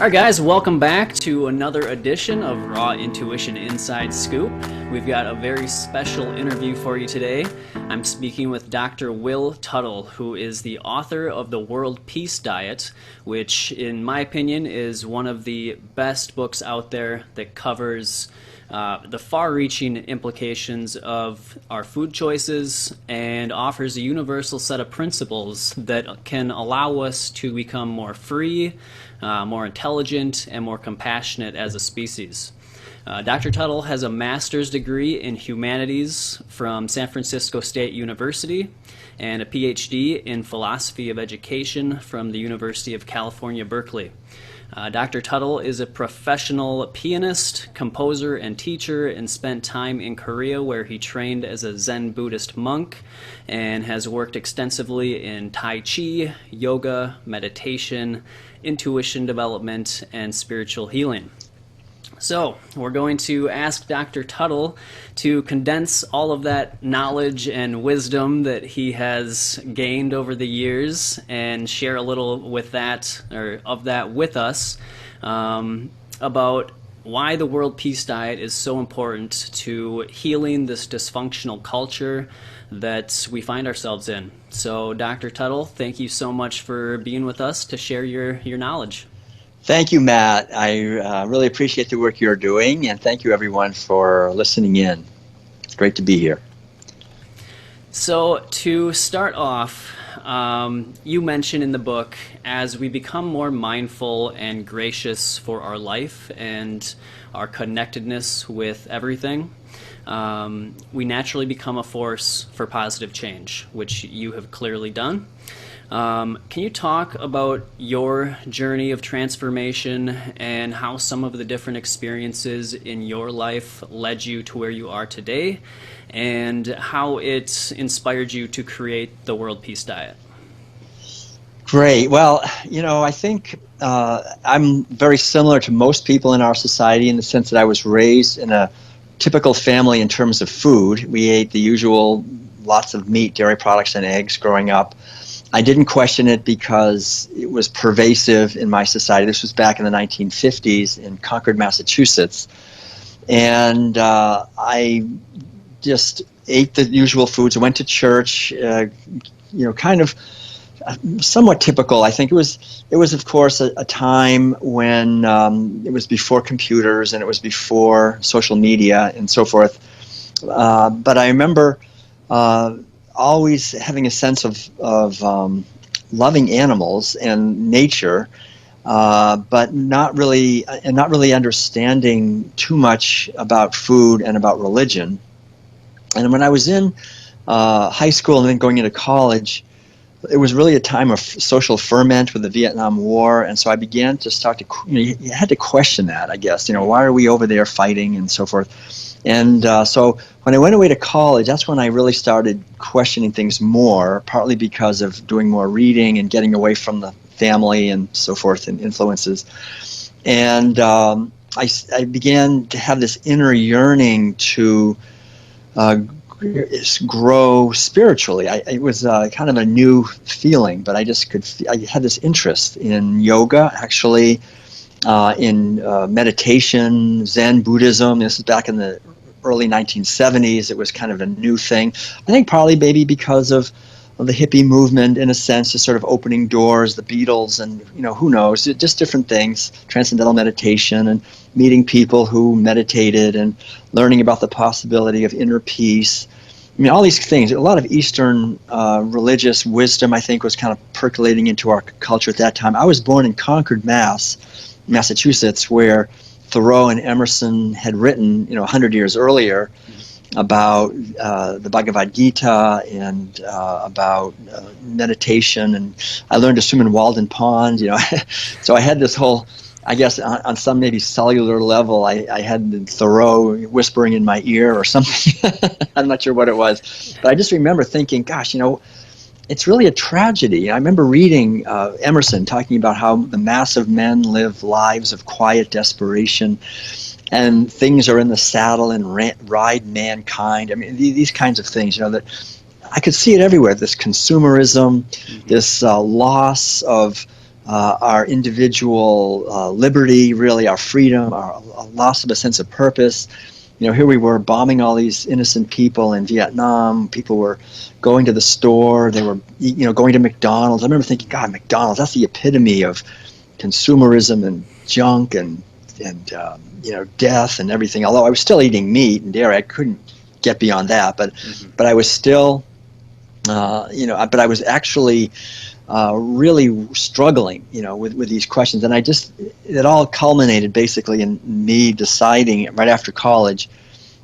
Alright guys, welcome back to another edition of Raw Intuition Inside Scoop. We've got a very special interview for you today. I'm speaking with Dr. Will Tuttle, who is the author of The World Peace Diet, which in my opinion is one of the best books out there that covers the far-reaching implications of our food choices and offers a universal set of principles that can allow us to become more free, more intelligent, and more compassionate as a species. Dr. Tuttle has a master's degree in humanities from San Francisco State University and a PhD in philosophy of education from the University of California, Berkeley. Dr. Tuttle is a professional pianist, composer, and teacher, and spent time in Korea where he trained as a Zen Buddhist monk and has worked extensively in Tai Chi, yoga, meditation, intuition development, and spiritual healing. So, we're going to ask Dr. Tuttle to condense all of that knowledge and wisdom that he has gained over the years and share a little with that, or of that with us, about why the World Peace Diet is so important to healing this dysfunctional culture that we find ourselves in. So, Dr. Tuttle, thank you so much for being with us to share your knowledge. Thank you, Matt. I really appreciate the work you're doing, and thank you, everyone, for listening in. It's great to be here. So, to start off, you mention in the book, as we become more mindful and gracious for our life and our connectedness with everything, we naturally become a force for positive change, which you have clearly done. Can you talk about your journey of transformation and how some of the different experiences in your life led you to where you are today, and how it inspired you to create the World Peace Diet? Great. Well, I think I'm very similar to most people in our society in the sense that I was raised in a typical family in terms of food. We ate the usual lots of meat, dairy products, and eggs growing up. I didn't question it because it was pervasive in my society. This was back in the 1950s in Concord, Massachusetts. And I just ate the usual foods. I went to church, kind of somewhat typical. I think it was of course, a time when it was before computers and it was before social media and so forth. But I remember always having a sense of loving animals and nature, but not really understanding too much about food and about religion. And when I was in high school and then going into college, it was really a time of social ferment with the Vietnam War, and so I began to start to, you had to question that, I guess. Why are we over there fighting and so forth? And so when I went away to college, that's when I really started questioning things more, partly because of doing more reading and getting away from the family and so forth and influences. And I began to have this inner yearning to grow spiritually. It was kind of a new feeling, but I had this interest in yoga, actually, in meditation, Zen Buddhism. This is back in the early 1970s. It was kind of a new thing. I think probably maybe because of the hippie movement, in a sense, just sort of opening doors, the Beatles, and who knows, just different things, transcendental meditation, and meeting people who meditated and learning about the possibility of inner peace. All these things. A lot of Eastern religious wisdom, I think, was kind of percolating into our culture at that time. I was born in Concord, Massachusetts, where Thoreau and Emerson had written, 100 years earlier, about the Bhagavad Gita and about meditation. And I learned to swim in Walden Pond. So I had this whole, I guess, on some maybe cellular level, I had Thoreau whispering in my ear or something. I'm not sure what it was, but I just remember thinking, gosh, it's really a tragedy. I remember reading Emerson talking about how the mass of men live lives of quiet desperation, and things are in the saddle and ride mankind. These kinds of things, that I could see it everywhere. This consumerism, this loss of our individual liberty, really our freedom, our loss of a sense of purpose. Here we were bombing all these innocent people in Vietnam. People were going to the store. They were, going to McDonald's. I remember thinking, God, McDonald's, that's the epitome of consumerism and junk and death and everything. Although I was still eating meat and dairy, I couldn't get beyond that. But I was still, but I was actually really struggling, with these questions. And it all culminated basically in me deciding right after college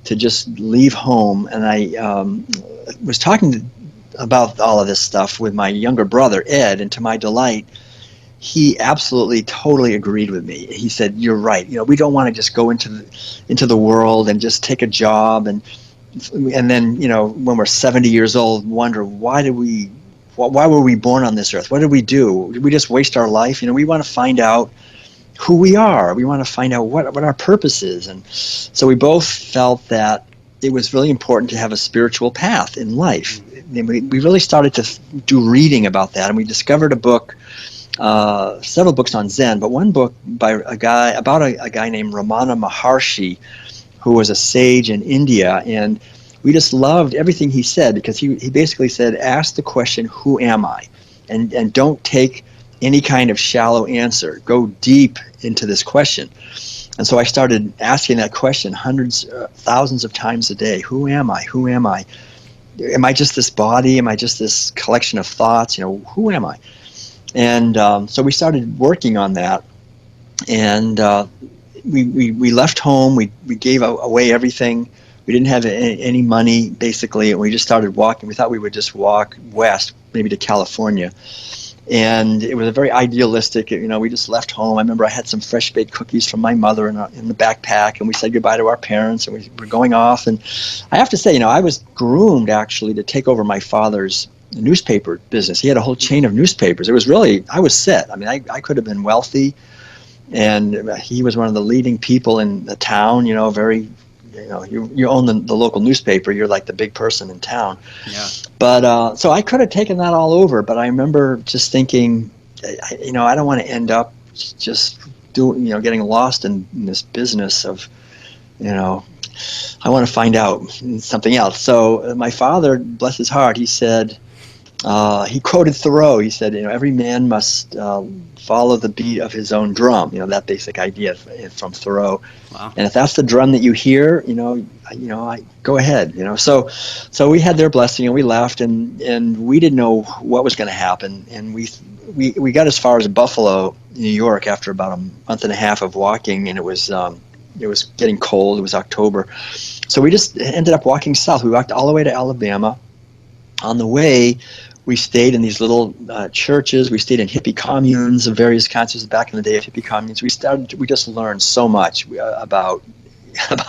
to just leave home. And I was talking about all of this stuff with my younger brother, Ed, and to my delight, he absolutely, totally agreed with me. He said, "You're right. We don't want to just go into the world and just take a job and then, when we're 70 years old, wonder why were we born on this earth? What did we do? Did we just waste our life? We want to find out who we are. We want to find out what our purpose is." And so we both felt that it was really important to have a spiritual path in life. And we really started to do reading about that, and we discovered a book, several books on Zen, but one book by a guy named Ramana Maharshi, who was a sage in India, and we just loved everything he said, because he basically said, ask the question, who am I? And don't take any kind of shallow answer. Go deep into this question. And so I started asking that question hundreds, thousands of times a day. Who am I? Who am I? Am I just this body? Am I just this collection of thoughts? Who am I? And so we started working on that. And we left home. We gave away everything. We didn't have any money, basically, and we just started walking. We thought we would just walk west, maybe to California. And it was a very idealistic, we just left home. I remember I had some fresh baked cookies from my mother in the backpack, and we said goodbye to our parents, and we were going off. And I have to say, I was groomed, actually, to take over my father's newspaper business. He had a whole chain of newspapers. It was really, I was set. I mean, I could have been wealthy, and he was one of the leading people in the town, very... you own the local newspaper, you're like the big person in town. Yeah. But so I could have taken that all over, but I remember just thinking, I don't want to end up just getting lost in this business of, I want to find out something else. So my father, bless his heart, he said, he quoted Thoreau. He said, every man must follow the beat of his own drum. That basic idea from Thoreau. Wow. And if that's the drum that you hear, I go ahead. So we had their blessing, and we left, and we didn't know what was going to happen. And we got as far as Buffalo, New York, after about a month and a half of walking, and it was getting cold. It was October, so we just ended up walking south. We walked all the way to Alabama. On the way, we stayed in these little churches. We stayed in hippie communes of various kinds. Back in the day of hippie communes, we just learned so much about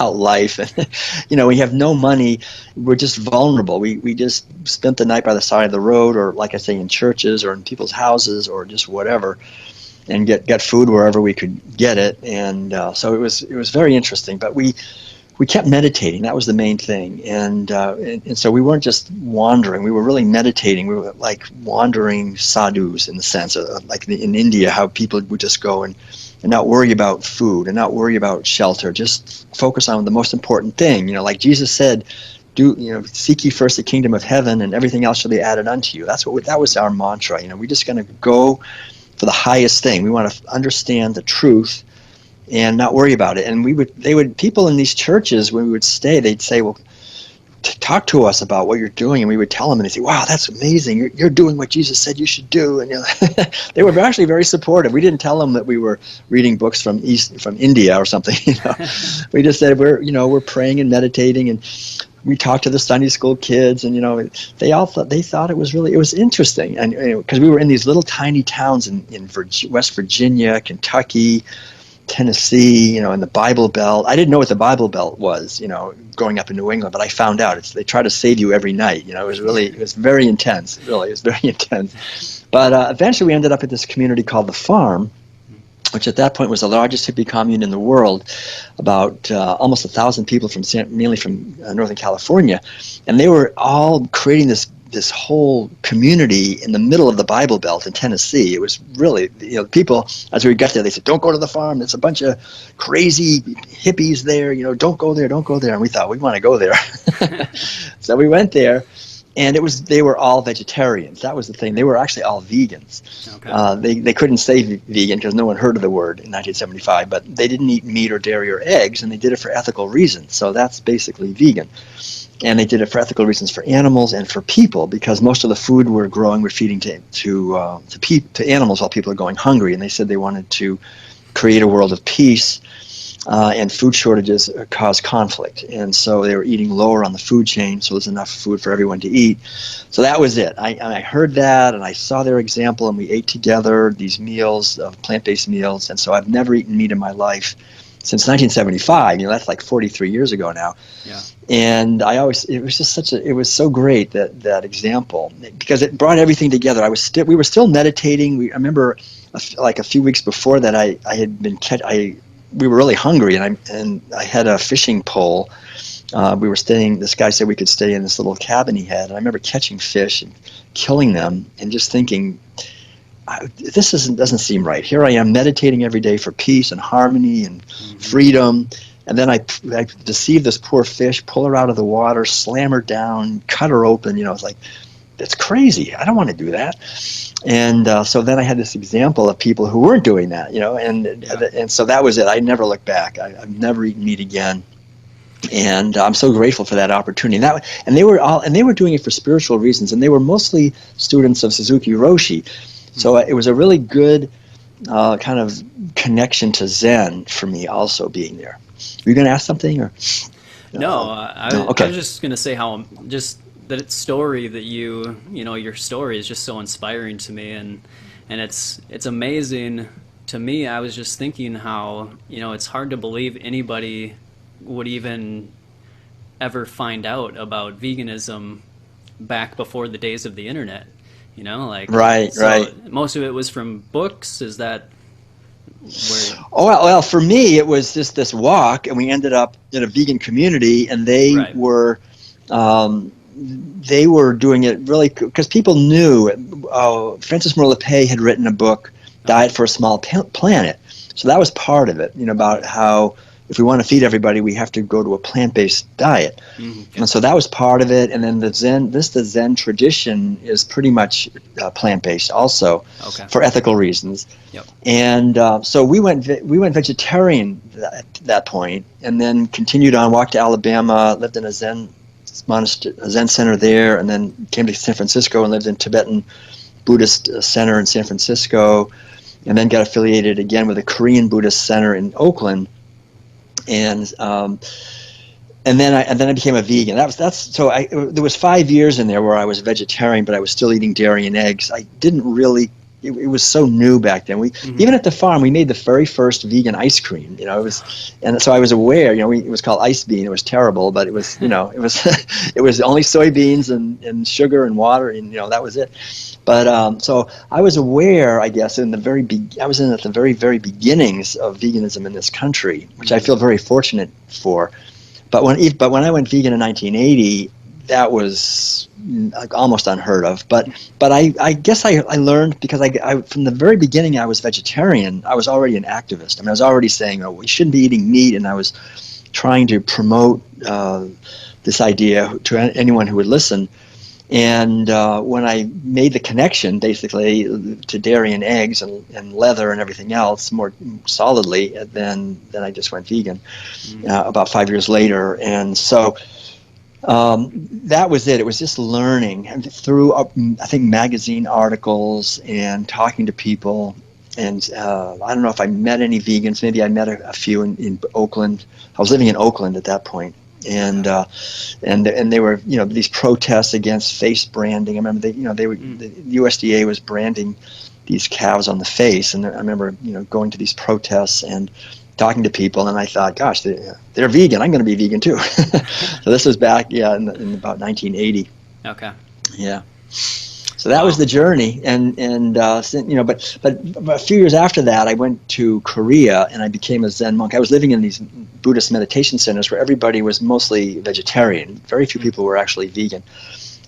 life. And we have no money. We're just vulnerable. We just spent the night by the side of the road, or like I say, in churches or in people's houses, or just whatever, and get food wherever we could get it. And so it was very interesting. But we kept meditating. That was the main thing. And so we weren't just wandering. We were really meditating. We were like wandering sadhus, in the sense of, like in India, how people would just go and not worry about food and not worry about shelter. Just focus on the most important thing. Like Jesus said, seek ye first the kingdom of heaven, and everything else shall be added unto you. That was our mantra. We're just going to go for the highest thing. We want to understand the truth and not worry about it. And people in these churches, when we would stay, they'd say, well, talk to us about what you're doing. And we would tell them, and they'd say, wow, that's amazing. You're doing what Jesus said you should do. And they were actually very supportive. We didn't tell them that we were reading books from India or something. We just said we're praying and meditating, and we talked to the Sunday school kids, and they thought it was interesting, and because we were in these little tiny towns in West Virginia, Kentucky, Tennessee, in the Bible Belt. I didn't know what the Bible Belt was, growing up in New England, but I found out. They try to save you every night. It was very intense. Really, it was very intense. But eventually we ended up at this community called The Farm, which at that point was the largest hippie commune in the world, about almost 1,000 people mainly from Northern California. And they were all creating this this whole community in the middle of the Bible Belt in Tennessee. It was really, people, as we got there, they said, don't go to the farm. There's a bunch of crazy hippies there. Don't go there, don't go there. And we thought, we want to go there. So we went there, and they were all vegetarians. That was the thing. They were actually all vegans. Okay. They couldn't say vegan because no one heard of the word in 1975, but they didn't eat meat or dairy or eggs, and they did it for ethical reasons. So that's basically vegan. And they did it for ethical reasons for animals and for people, because most of the food we're growing, we're feeding to animals while people are going hungry. And they said they wanted to create a world of peace, and food shortages cause conflict. And so they were eating lower on the food chain, so there's enough food for everyone to eat. So that was it. I heard that, and I saw their example, and we ate together these meals, plant-based meals. And so I've never eaten meat in my life since 1975. That's like 43 years ago now. Yeah. And it was so great, that example, because it brought everything together. We were still meditating. I remember like a few weeks before that, we were really hungry, and I had a fishing pole. We were staying. This guy said we could stay in this little cabin he had, and I remember catching fish and killing them, and just thinking, this doesn't seem right. Here I am meditating every day for peace and harmony and freedom, and then I deceive this poor fish, pull her out of the water, slam her down, cut her open. It's like, that's crazy. I don't want to do that. And so then I had this example of people who weren't doing that, and so that was it. I never looked back. I've never eaten meat again. And I'm so grateful for that opportunity. And they were doing it for spiritual reasons, and they were mostly students of Suzuki Roshi. So it was a really good kind of connection to Zen for me, also being there. Were you going to ask something, or? No, okay. I was just going to say how that story that your story is just so inspiring to me, and it's amazing to me. I was just thinking how it's hard to believe anybody would even ever find out about veganism back before the days of the internet. Right. Most of it was from books. Is that where? Oh well, for me it was just this walk, and we ended up in a vegan community, and they were. They were doing it really because people knew. Francis Moore Lepay had written a book, Diet for a Small Planet. So that was part of it, about how if we want to feed everybody, we have to go to a plant-based diet. Mm-hmm. And so that was part of it. And then the Zen tradition is pretty much plant-based also, for ethical reasons. Yep. And so we went vegetarian at that point, and then continued on, walked to Alabama, lived in a Zen center there, and then came to San Francisco and lived in Tibetan Buddhist center in San Francisco, and then got affiliated again with a Korean Buddhist center in Oakland, and then I became a vegan. There was 5 years in there where I was vegetarian, but I was still eating dairy and eggs. I didn't really. It was so new back then. Even at the farm, we made the very first vegan ice cream. And so I was aware. it was called Ice Bean. It was terrible, but it was it was only soybeans and sugar and water, and that was it. But so I was aware, I guess, I was in at the very, very beginnings of veganism in this country, which I feel very fortunate for. But when I went vegan in 1980. That was almost unheard of, but I guess I learned because I from the very beginning I was vegetarian. I was already an activist. I was already saying, we shouldn't be eating meat, and I was trying to promote this idea to anyone who would listen. And when I made the connection, basically, to dairy and eggs and leather and everything else more solidly, then I just went vegan about 5 years later, and so. That was it. It was just learning through, I think, magazine articles and talking to people. And I don't know if I met any vegans. Maybe I met a few in Oakland. I was living in Oakland at that point. And they were, these protests against face branding. I remember the USDA was branding these calves on the face, and I remember going to these protests and talking to people, and I thought, gosh, they're vegan. I'm going to be vegan too. So this was back, in about 1980. Okay. Yeah. So that was the journey, but a few years after that, I went to Korea and I became a Zen monk. I was living in these Buddhist meditation centers where everybody was mostly vegetarian. Very few people were actually vegan.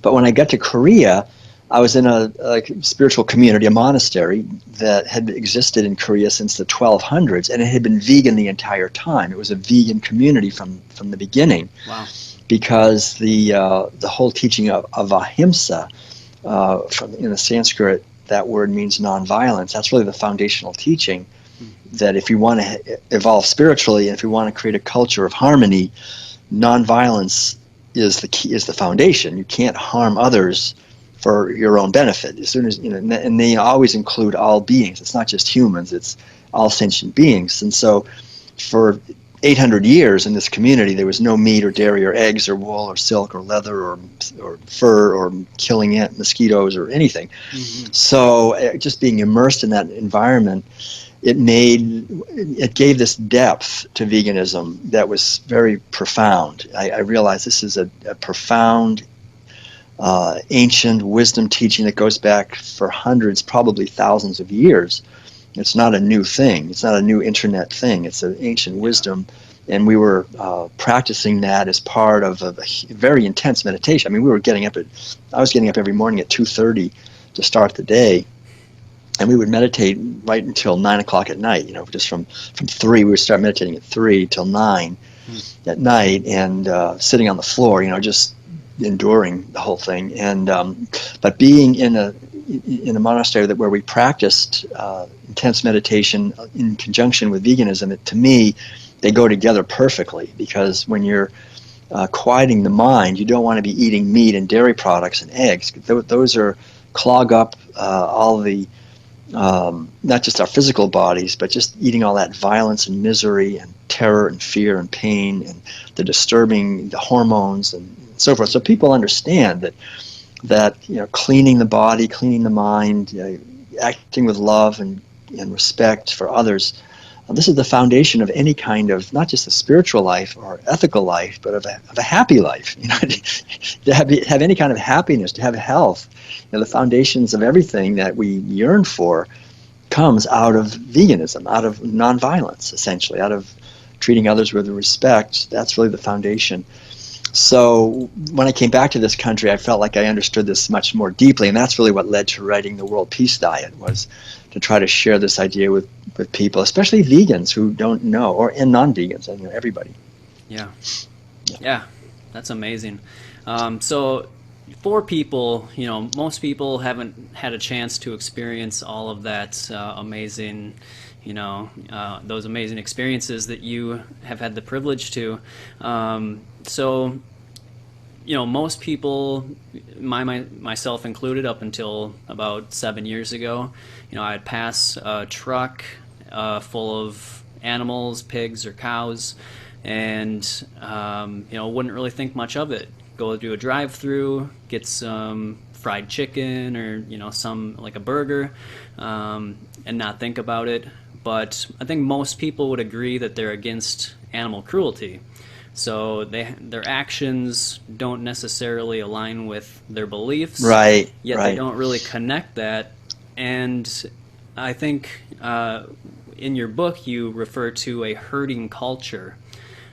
But when I got to Korea, I was in a spiritual community, a monastery that had existed in Korea since the 1200s, and it had been vegan the entire time. It was a vegan community from the beginning. Wow. Because the whole teaching of ahimsa, from in the Sanskrit, that word means nonviolence. That's really the foundational teaching. That if you want to evolve spiritually, and if you want to create a culture of harmony, nonviolence is the key, is the foundation. You can't harm others for your own benefit. As soon as and they always include all beings. It's not just humans; it's all sentient beings. And so, for 800 years in this community, there was no meat or dairy or eggs or wool or silk or leather or fur or killing mosquitoes or anything. Mm-hmm. So just being immersed in that environment, it gave this depth to veganism that was very profound. I realized this is a profound, ancient wisdom teaching that goes back for hundreds, probably thousands of years. It's not a new thing. It's not a new internet thing. It's an ancient wisdom, and we were practicing that as part of a very intense meditation. I mean, I was getting up every morning at 2:30 to start the day, and we would meditate right until 9 o'clock at night. Just from 3, we would start meditating at 3 till 9 at night, and sitting on the floor, just enduring the whole thing. And but being in a monastery where we practiced intense meditation in conjunction with veganism, to me, they go together perfectly, because when you're quieting the mind, you don't want to be eating meat and dairy products and eggs. Those clog up all the, not just our physical bodies, but just eating all that violence and misery and terror and fear and pain and the hormones and so forth. So people understand that cleaning the body, cleaning the mind, acting with love and respect for others, this is the foundation of any kind of, not just a spiritual life or ethical life, but of a happy life. To have any kind of happiness, to have health. The foundations of everything that we yearn for comes out of veganism, out of nonviolence, essentially, out of treating others with respect. That's really the foundation. So when I came back to this country, I felt like I understood this much more deeply, and that's really what led to writing the World Peace Diet, was to try to share this idea with people, especially vegans who don't know, and non-vegans, everybody. Yeah, that's amazing. So for people, most people haven't had a chance to experience all of that amazing, those amazing experiences that you have had the privilege to. So, most people, myself included, up until about 7 years ago, I'd pass a truck full of animals, pigs or cows, and wouldn't really think much of it. Go do a drive-through, get some fried chicken or some like a burger, and not think about it. But I think most people would agree that they're against animal cruelty. So their actions don't necessarily align with their beliefs. Right. Yet right. They don't really connect that. And I think in your book you refer to a herding culture.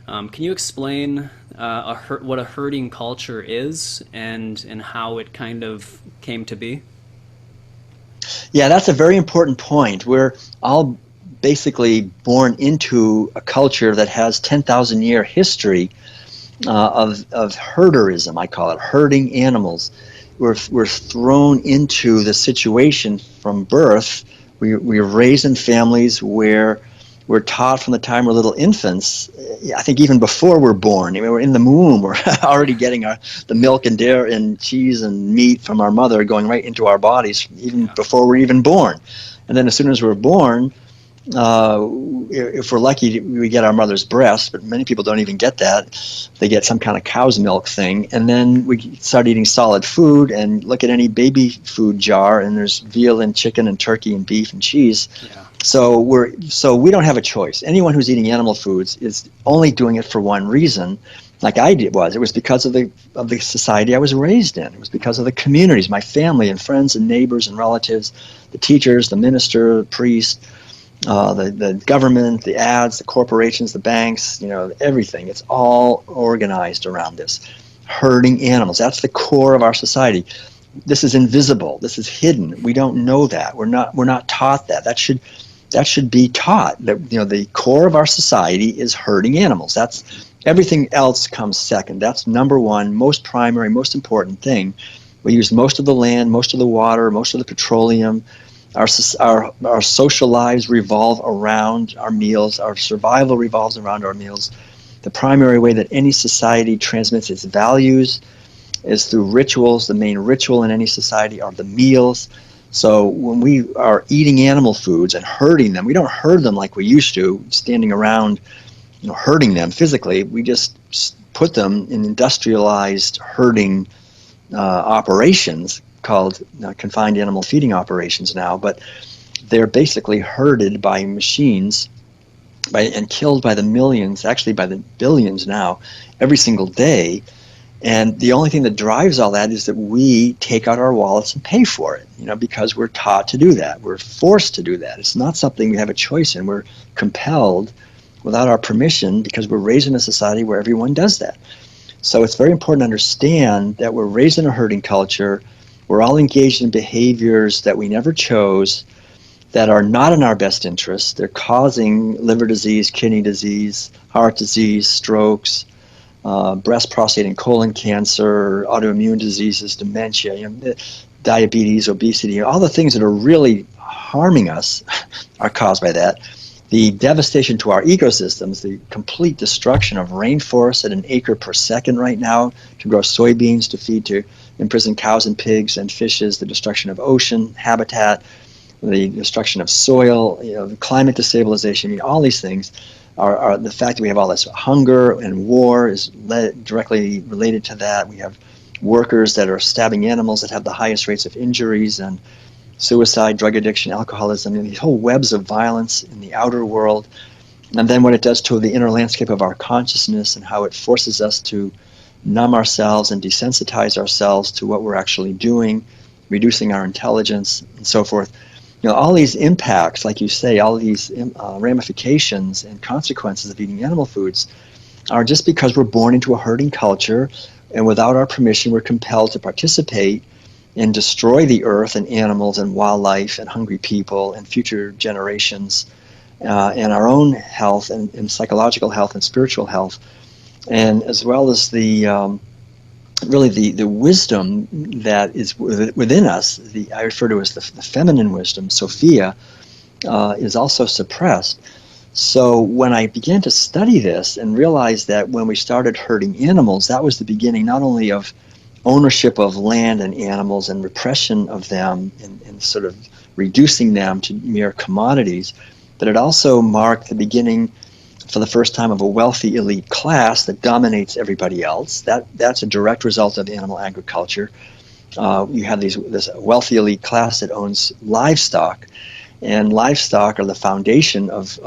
Can you explain what a herding culture is and how it kind of came to be? Yeah, that's a very important point. We're all basically born into a culture that has 10,000-year history of herderism. I call it herding animals. We're thrown into the situation from birth. We're raised in families where we're taught from the time we're little infants. I think even before we're born, we're in the womb, we're already getting the milk and dairy and cheese and meat from our mother going right into our bodies, even before we're even born. And then as soon as we're born, if we're lucky, we get our mother's breast, but many people don't even get that. They get some kind of cow's milk thing, and then we start eating solid food, and look at any baby food jar, and there's veal and chicken and turkey and beef and cheese. Yeah. So we don't have a choice. Anyone who's eating animal foods is only doing it for one reason, like I did. It was because of the society I was raised in. It was because of the communities, my family and friends and neighbors and relatives, the teachers, the minister, the priest, the government, the ads, the corporations, the banks, everything. It's all organized around this. herding animals. That's the core of our society. This is invisible. This is hidden. We don't know that. We're not taught that. That should be taught. That, the core of our society is herding animals. That's everything else comes second. That's number one, most primary, most important thing. We use most of the land, most of the water, most of the petroleum. Our social lives revolve around our meals. Our survival revolves around our meals. The primary way that any society transmits its values is through rituals. The main ritual in any society are the meals. So when we are eating animal foods and herding them, we don't herd them like we used to, standing around, herding them physically. We just put them in industrialized herding operations called confined animal feeding operations now, but they're basically herded by machines and killed by the millions, actually by the billions now, every single day. And the only thing that drives all that is that we take out our wallets and pay for it, because we're taught to do that. We're forced to do that. It's not something we have a choice in. We're compelled without our permission because we're raised in a society where everyone does that. So it's very important to understand that we're raised in a herding culture. We're all engaged in behaviors that we never chose, that are not in our best interest. They're causing liver disease, kidney disease, heart disease, strokes, breast, prostate, and colon cancer, autoimmune diseases, dementia, diabetes, obesity, all the things that are really harming us are caused by that. The devastation to our ecosystems, the complete destruction of rainforests at an acre per second right now to grow soybeans to feed to imprisoned cows and pigs and fishes, the destruction of ocean habitat, the destruction of soil, the climate destabilization, all these things are the fact that we have all this hunger and war is directly related to that. We have workers that are stabbing animals that have the highest rates of injuries and suicide, drug addiction, alcoholism, these whole webs of violence in the outer world. And then what it does to the inner landscape of our consciousness and how it forces us to numb ourselves and desensitize ourselves to what we're actually doing, reducing our intelligence and so forth. All these impacts, like you say, all these ramifications and consequences of eating animal foods are just because we're born into a herding culture, and without our permission, we're compelled to participate and destroy the earth and animals and wildlife and hungry people and future generations and our own health and psychological health and spiritual health, and as well as the wisdom that is within us. I refer to as the feminine wisdom, Sophia, is also suppressed. So when I began to study this and realized that when we started herding animals, that was the beginning not only of ownership of land and animals and repression of them and sort of reducing them to mere commodities, but it also marked the beginning for the first time of a wealthy elite class that dominates everybody else. That's a direct result of animal agriculture. You have this wealthy elite class that owns livestock, and livestock are the foundation of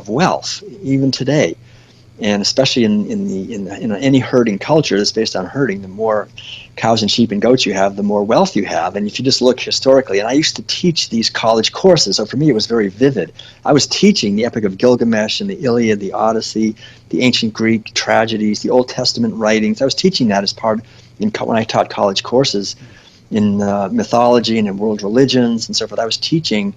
wealth even today. And especially in any herding culture that's based on herding, the more cows and sheep and goats you have, the more wealth you have. And if you just look historically, and I used to teach these college courses, so for me it was very vivid. I was teaching the Epic of Gilgamesh and the Iliad, the Odyssey, the ancient Greek tragedies, the Old Testament writings. I was teaching that as part when I taught college courses in mythology and in world religions and so forth. I was teaching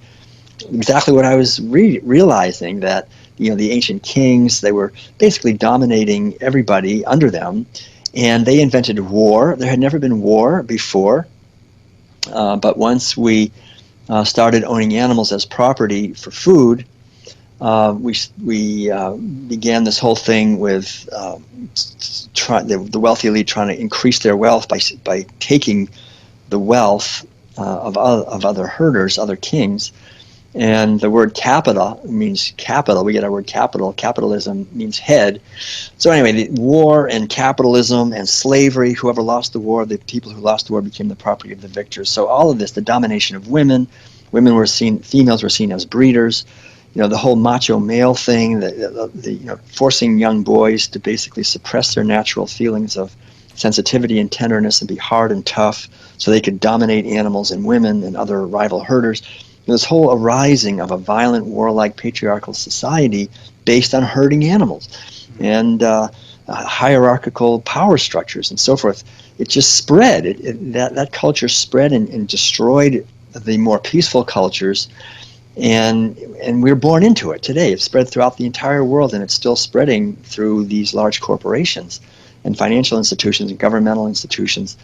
exactly what I was realizing, that the ancient kings, they were basically dominating everybody under them, and they invented war. There had never been war before, but once we started owning animals as property for food, we began this whole thing with the wealthy elite trying to increase their wealth by taking the wealth of other herders, other kings. And the word capita means capital. We get our word capital. Capitalism means head. So anyway, the war and capitalism and slavery, whoever lost the war, the people who lost the war became the property of the victors. So all of this, the domination of women females were seen as breeders. The whole macho male thing, the forcing young boys to basically suppress their natural feelings of sensitivity and tenderness and be hard and tough so they could dominate animals and women and other rival herders. This whole arising of a violent, warlike, patriarchal society based on herding animals. And hierarchical power structures and so forth. It just spread. That culture spread and destroyed the more peaceful cultures, and we're born into it today. It's spread throughout the entire world, and it's still spreading through these large corporations and financial institutions and governmental institutions.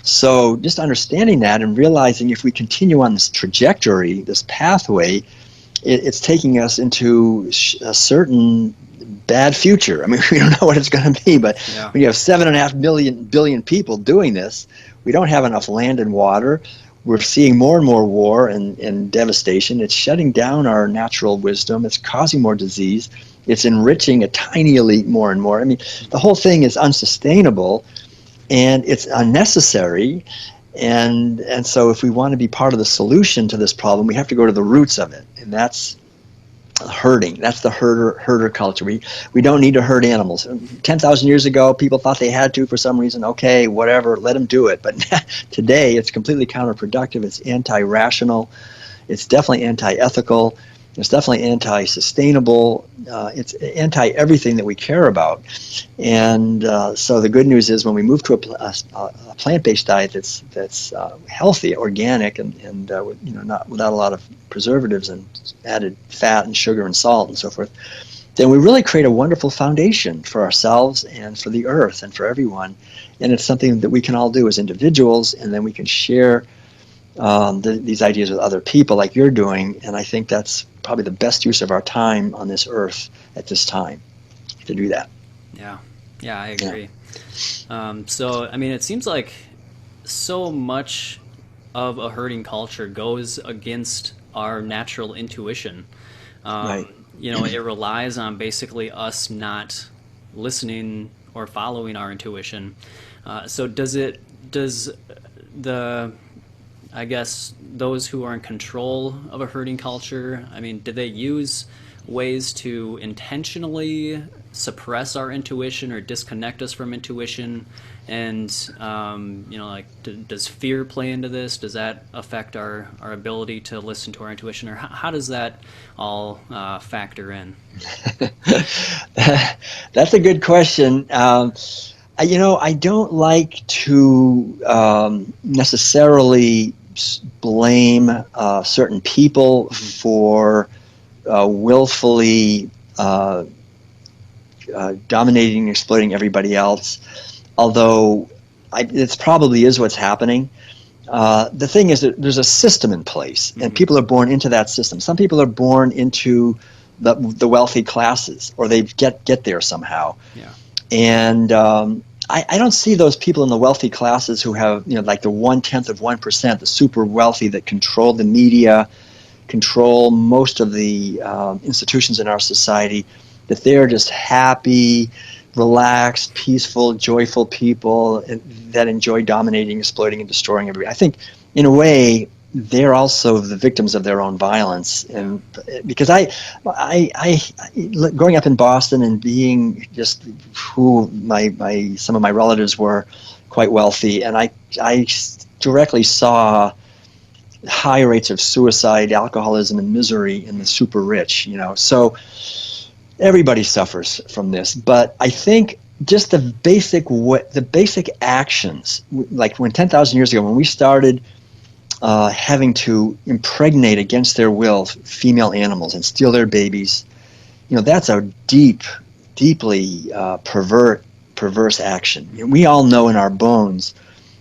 So just understanding that and realizing if we continue on this trajectory, this pathway, it's taking us into a certain bad future. I mean, we don't know what it's going to be, but when you have 7.5 billion people doing this, we don't have enough land and water. We're seeing more and more war and devastation. It's shutting down our natural wisdom. It's causing more disease. It's enriching a tiny elite more and more. I mean, the whole thing is unsustainable, and it's unnecessary. And so if we want to be part of the solution to this problem, we have to go to the roots of it, and that's herding. That's the herder culture. We don't need to herd animals. 10,000 years ago, people thought they had to for some reason. Okay, whatever, let them do it. But today, it's completely counterproductive. It's anti-rational. It's definitely anti-ethical. It's definitely anti-sustainable. It's anti-everything that we care about. And so the good news is when we move to a plant-based diet that's healthy, organic, and not without a lot of preservatives and added fat and sugar and salt and so forth, then we really create a wonderful foundation for ourselves and for the earth and for everyone. And it's something that we can all do as individuals, and then we can share these ideas with other people like you're doing. And I think that's probably the best use of our time on this earth at this time, to do that. Yeah, I agree. So, I mean, it seems like so much of a herding culture goes against our natural intuition. Right. It relies on basically us not listening or following our intuition. So does I guess those who are in control of a herding culture, I mean, do they use ways to intentionally suppress our intuition or disconnect us from intuition? And, does fear play into this? Does that affect our ability to listen to our intuition? Or how does that all factor in? That's a good question. I don't like to necessarily blame certain people for willfully dominating and exploiting everybody else, although it probably is what's happening. The thing is that there's a system in place, and people are born into that system. Some people are born into the wealthy classes, or they get there somehow. Yeah. And I don't see those people in the wealthy classes who have, like the 0.1%, the super wealthy that control the media, control most of the institutions in our society, that they're just happy, relaxed, peaceful, joyful people that enjoy dominating, exploiting, and destroying everybody. I think, in a way, they're also the victims of their own violence. And because I growing up in Boston and being just who some of my relatives were, quite wealthy, and I directly saw high rates of suicide, alcoholism, and misery in the super rich. So everybody suffers from this. But I think just the basic actions, like when 10,000 years ago, when we started having to impregnate against their will female animals and steal their babies, that's a deeply perverse action. We all know in our bones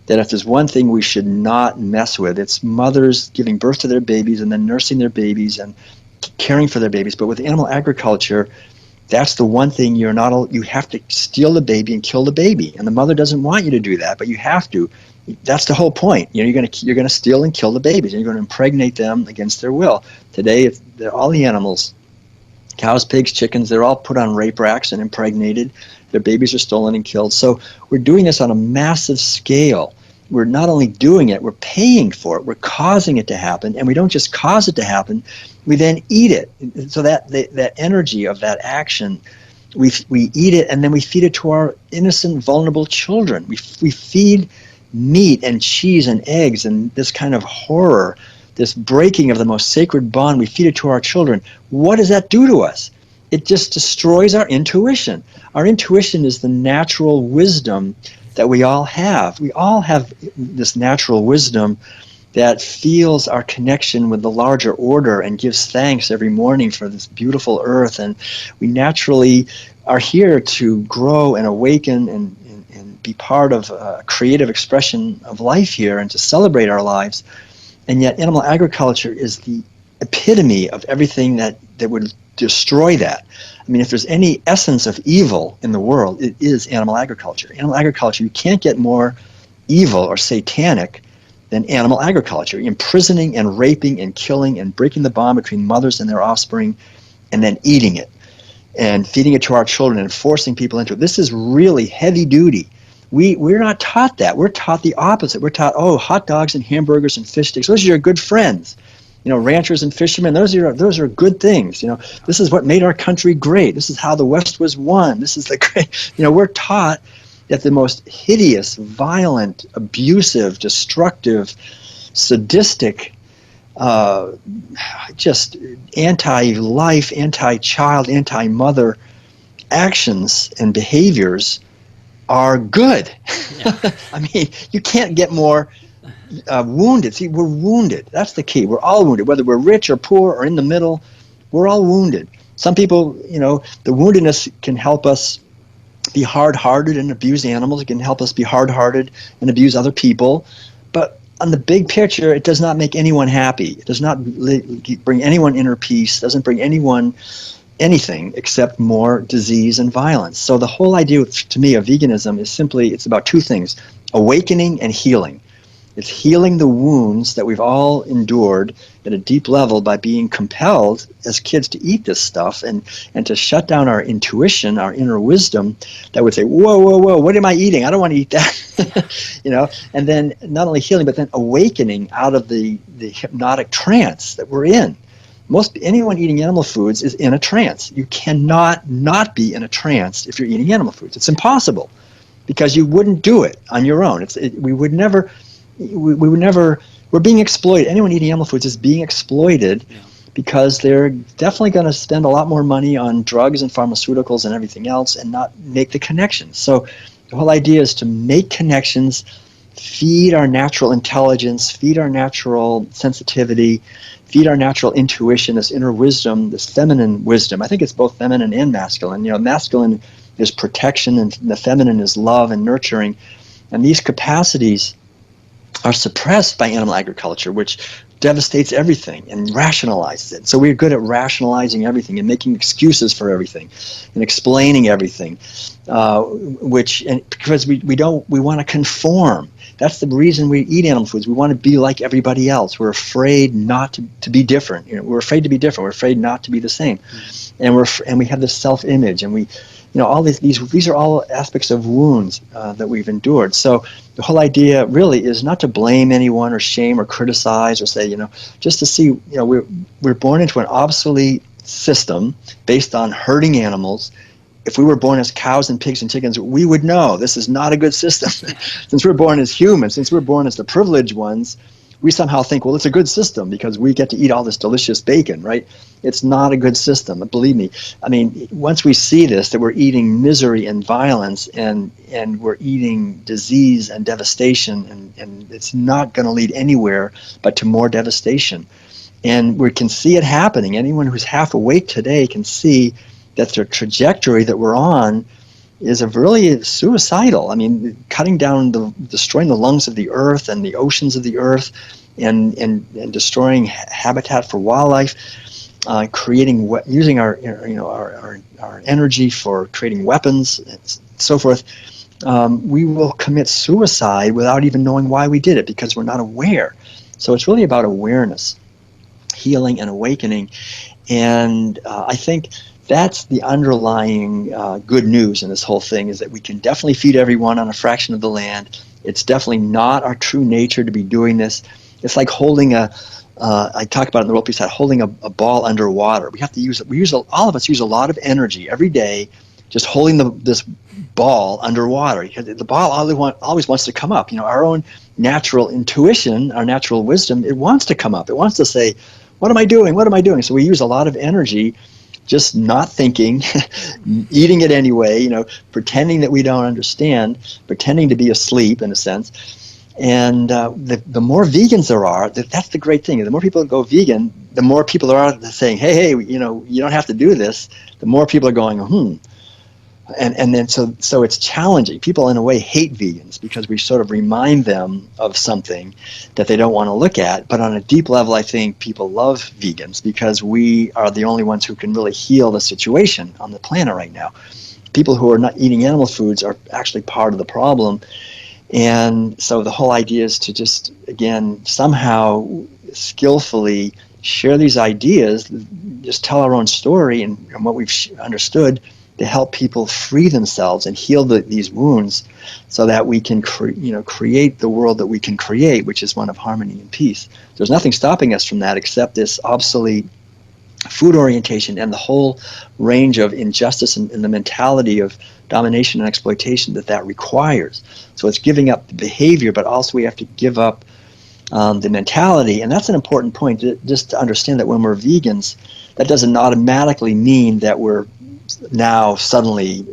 that if there's one thing we should not mess with, it's mothers giving birth to their babies and then nursing their babies and caring for their babies. But with animal agriculture, that's the one thing you have to steal the baby and kill the baby, and the mother doesn't want you to do that, but you have to. That's the whole point. You're going to steal and kill the babies, and you're going to impregnate them against their will. Today, all the animals, cows, pigs, chickens, they're all put on rape racks and impregnated. Their babies are stolen and killed. So we're doing this on a massive scale. We're not only doing it, we're paying for it. We're causing it to happen, and we don't just cause it to happen. We then eat it. So that energy of that action, we eat it, and then we feed it to our innocent, vulnerable children. We feed meat and cheese and eggs and this kind of horror, this breaking of the most sacred bond. We feed it to our children. What does that do to us? it just destroys our intuition. Our intuition is the natural wisdom that we all have. We all have this natural wisdom that feels our connection with the larger order and gives thanks every morning for this beautiful earth. And we naturally are here to grow and awaken and be part of a creative expression of life here and to celebrate our lives. And yet animal agriculture is the epitome of everything that would destroy that. I mean, if there's any essence of evil in the world, it is animal agriculture. Animal agriculture, you can't get more evil or satanic than animal agriculture, imprisoning and raping and killing and breaking the bond between mothers and their offspring and then eating it and feeding it to our children and forcing people into it. This is really heavy duty. We're not taught that. We're taught the opposite. We're taught, oh, hot dogs and hamburgers and fish sticks, those are your good friends. You know, ranchers and fishermen, those are good things. You know, this is what made our country great. This is how the West was won. This is the great, you know, we're taught that the most hideous, violent, abusive, destructive, sadistic, just anti-life, anti-child, anti-mother actions and behaviors are good. Yeah. I mean, you can't get more wounded. See, we're wounded. That's the key. We're all wounded, whether we're rich or poor or in the middle. We're all wounded. Some people, you know, the woundedness can help us be hard-hearted and abuse animals. It can help us be hard-hearted and abuse other people. But on the big picture, it does not make anyone happy. It does not bring anyone inner peace. It doesn't bring anyone anything except more disease and violence. So the whole idea, to me, of veganism is simply, it's about two things, awakening and healing. It's healing the wounds that we've all endured at a deep level by being compelled as kids to eat this stuff and to shut down our intuition, our inner wisdom that would say, whoa, whoa, whoa, what am I eating? I don't want to eat that. You know, and then not only healing, but then awakening out of the hypnotic trance that we're in. Anyone eating animal foods is in a trance. You cannot not be in a trance if you're eating animal foods. It's impossible because you wouldn't do it on your own. We would never, we're being exploited. Anyone eating animal foods is being exploited because they're definitely going to spend a lot more money on drugs and pharmaceuticals and everything else and not make the connections. So the whole idea is to make connections, feed our natural intelligence, feed our natural sensitivity, feed our natural intuition, this inner wisdom, this feminine wisdom. I think it's both feminine and masculine. You know, masculine is protection and the feminine is love and nurturing. And these capacities are suppressed by animal agriculture, which devastates everything and rationalizes it. So we're good at rationalizing everything and making excuses for everything and explaining everything, because we want to conform. That's the reason we eat animal foods. We want to be like everybody else. We're afraid not to be different. You know, we're afraid to be different. We're afraid not to be the same, and we have this self-image, and all these are all aspects of wounds that we've endured. So the whole idea really is not to blame anyone or shame or criticize or say, just to see, we're born into an obsolete system based on herding animals. If we were born as cows and pigs and chickens, we would know this is not a good system. Since we're born as humans, since we're born as the privileged ones, we somehow think, well, it's a good system because we get to eat all this delicious bacon, right? It's not a good system, believe me. I mean, once we see this, that we're eating misery and violence and we're eating disease and devastation, and it's not going to lead anywhere but to more devastation. And we can see it happening. Anyone who's half awake today can see that the trajectory that we're on is really suicidal. I mean, cutting down, destroying the lungs of the earth and the oceans of the earth, and destroying habitat for wildlife, using our energy for creating weapons and so forth. We will commit suicide without even knowing why we did it because we're not aware. So it's really about awareness, healing, and awakening. And I think that's the underlying good news in this whole thing, is that we can definitely feed everyone on a fraction of the land. It's definitely not our true nature to be doing this. It's like holding I talk about it in the World Peace Side, holding a ball underwater. We have to all of us use a lot of energy every day just holding this ball underwater. Because the ball always wants to come up. Our own natural intuition, our natural wisdom, it wants to come up. It wants to say, what am I doing? What am I doing? So we use a lot of energy just not thinking, eating it anyway, pretending that we don't understand, pretending to be asleep in a sense. And the more vegans there are, that's the great thing. The more people go vegan, the more people there are saying, hey, you don't have to do this. The more people are going, And then so it's challenging. People in a way hate vegans because we sort of remind them of something that they don't want to look at. But on a deep level, I think people love vegans because we are the only ones who can really heal the situation on the planet right now. People who are not eating animal foods are actually part of the problem. And so the whole idea is to just, again, somehow skillfully share these ideas, just tell our own story and what we've understood, to help people free themselves and heal these wounds so that we can create the world that we can create, which is one of harmony and peace. There's nothing stopping us from that except this obsolete food orientation and the whole range of injustice and the mentality of domination and exploitation that requires. So it's giving up the behavior, but also we have to give up the mentality. And that's an important point, just to understand that when we're vegans, that doesn't automatically mean that we're now suddenly,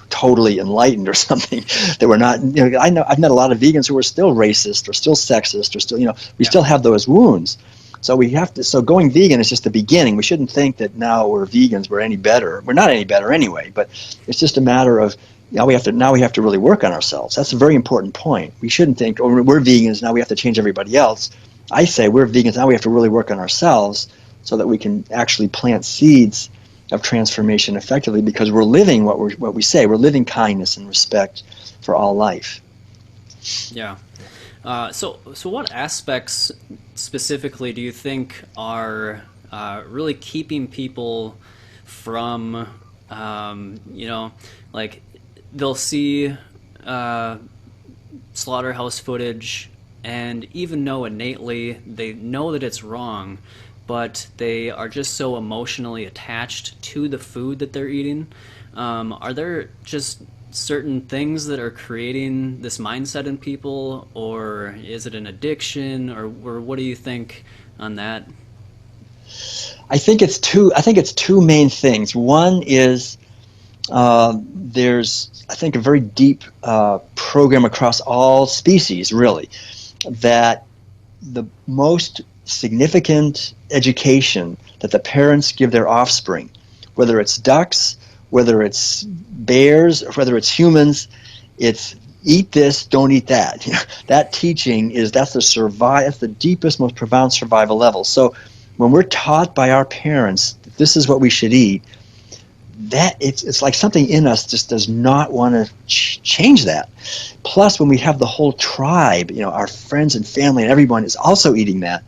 totally enlightened or something, that we're not, I've met a lot of vegans who are still racist or still sexist or still, we still have those wounds. So so going vegan is just the beginning. We shouldn't think that now we're vegans, we're any better. We're not any better anyway, but it's just a matter of, now we have to really work on ourselves. That's a very important point. We shouldn't think, oh, we're vegans, now we have to change everybody else. I say we're vegans, now we have to really work on ourselves so that we can actually plant seeds of transformation effectively, because we're living what we say. We're living kindness and respect for all life. Yeah. So what aspects specifically do you think are really keeping people from, like they'll see slaughterhouse footage and even know innately, they know that it's wrong, but they are just so emotionally attached to the food that they're eating? Are there just certain things that are creating this mindset in people, or is it an addiction, or what do you think on that? I think it's two main things. One is there's, I think, a very deep program across all species, really, that the most significant education that the parents give their offspring, whether it's ducks, whether it's bears, or whether it's humans, it's eat this, don't eat that. That teaching that's the deepest, most profound survival level. So when we're taught by our parents that this is what we should eat, that it's like something in us just does not want to change that. Plus, when we have the whole tribe, our friends and family and everyone is also eating that,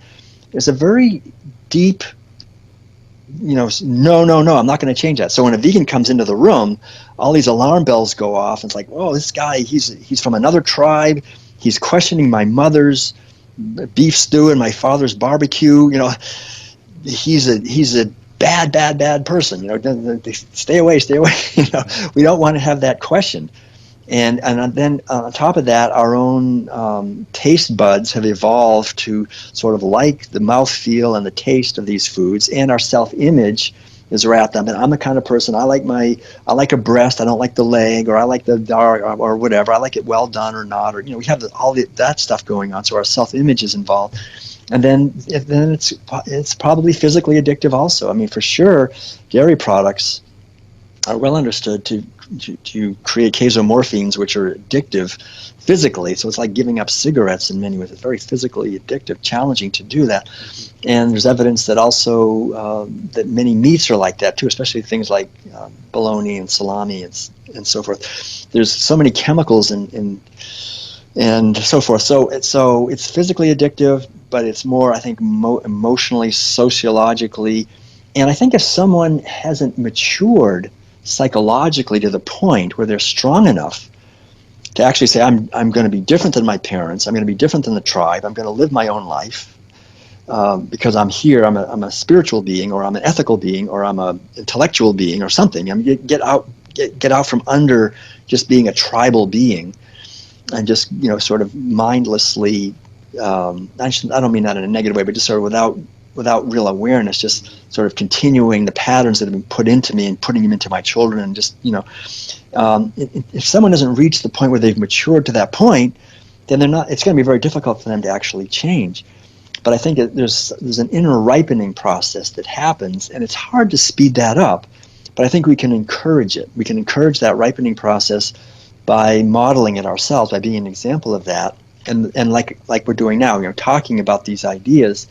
there's a very deep, no, I'm not going to change that. So when a vegan comes into the room, all these alarm bells go off. It's like, oh, this guy, he's from another tribe. He's questioning my mother's beef stew and my father's barbecue. He's a bad person. Stay away. We don't want to have that questioned. And then on top of that, our own taste buds have evolved to sort of like the mouthfeel and the taste of these foods, and our self-image is wrapped up. And I'm the kind of person, I like a breast, I don't like the leg, or I like the dark, or whatever. I like it well done or not, or we have that stuff going on. So our self-image is involved. And then it's probably physically addictive also. I mean, for sure, dairy products are well understood to create casomorphines, which are addictive physically. So it's like giving up cigarettes in many ways. It's very physically addictive, challenging to do that. And there's evidence that also that many meats are like that too, especially things like bologna and salami and so forth. There's so many chemicals and so forth. So it's physically addictive, but it's more, I think, emotionally, sociologically. And I think if someone hasn't matured psychologically to the point where they're strong enough to actually say, I'm going to be different than my parents, I'm going to be different than the tribe, I'm going to live my own life because I'm here, I'm a spiritual being, or I'm an ethical being, or I'm an intellectual being, or something. I mean, get out from under just being a tribal being and just sort of mindlessly, I don't mean that in a negative way, but just sort of without without real awareness, just sort of continuing the patterns that have been put into me and putting them into my children, and just, if someone doesn't reach the point where they've matured to that point, then they're not. It's going to be very difficult for them to actually change. But I think that there's an inner ripening process that happens, and it's hard to speed that up. But I think we can encourage it. We can encourage that ripening process by modeling it ourselves, by being an example of that, and like we're doing now, talking about these ideas.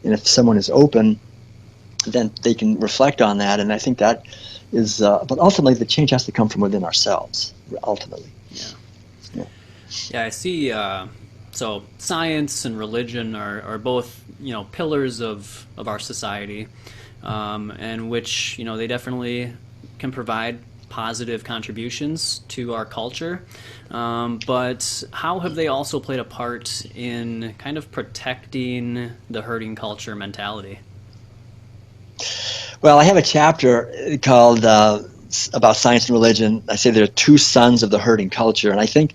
And if someone is open, then they can reflect on that. And I think that is, but ultimately the change has to come from within ourselves, ultimately. Yeah, I see. So science and religion are both, pillars of our society, and which, they definitely can provide positive contributions to our culture. But how have they also played a part in kind of protecting the herding culture mentality? Well, I have a chapter called about science and religion. I say there are two sons of the herding culture, and I think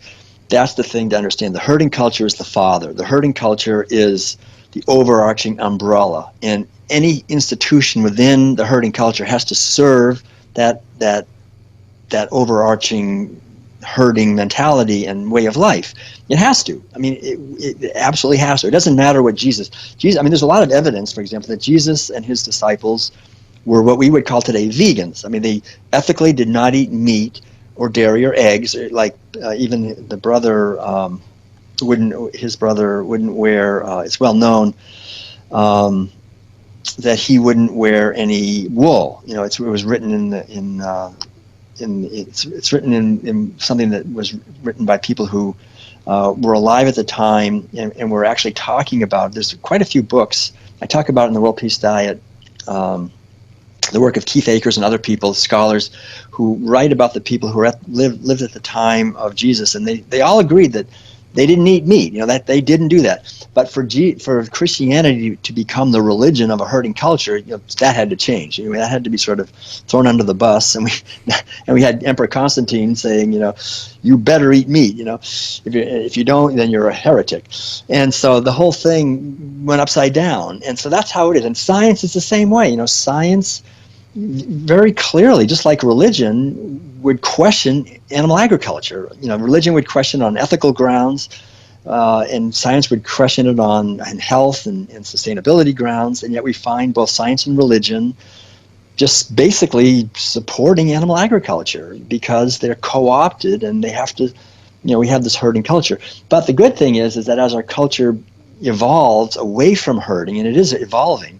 that's the thing to understand. The herding culture is the father. The herding culture is the overarching umbrella, and any institution within the herding culture has to serve that overarching herding mentality and way of life. It has to. I mean, it absolutely has to. It doesn't matter what Jesus. I mean, there's a lot of evidence, for example, that Jesus and his disciples were what we would call today vegans. I mean, they ethically did not eat meat or dairy or eggs. Like even the brother his brother wouldn't wear. It's well known that he wouldn't wear any wool. It was written it's written in something that was written by people who were alive at the time, and were actually talking about. There's quite a few books I talk about in the World Peace Diet. The work of Keith Akers and other people, scholars, who write about the people who lived at the time of Jesus, and they all agreed that they didn't eat meat. That they didn't do that. But for Christianity to become the religion of a herding culture, that had to change. That had to be sort of thrown under the bus, and we had Emperor Constantine saying, you better eat meat. If you don't, then you're a heretic. And so the whole thing went upside down. And so that's how it is. And science is the same way. Science very clearly, just like religion, would question animal agriculture. Religion would question on ethical grounds, and science would question it on health and sustainability grounds. And yet we find both science and religion just basically supporting animal agriculture because they're co-opted, and they have to. We have this herding culture. But the good thing is that as our culture evolves away from herding, and it is evolving,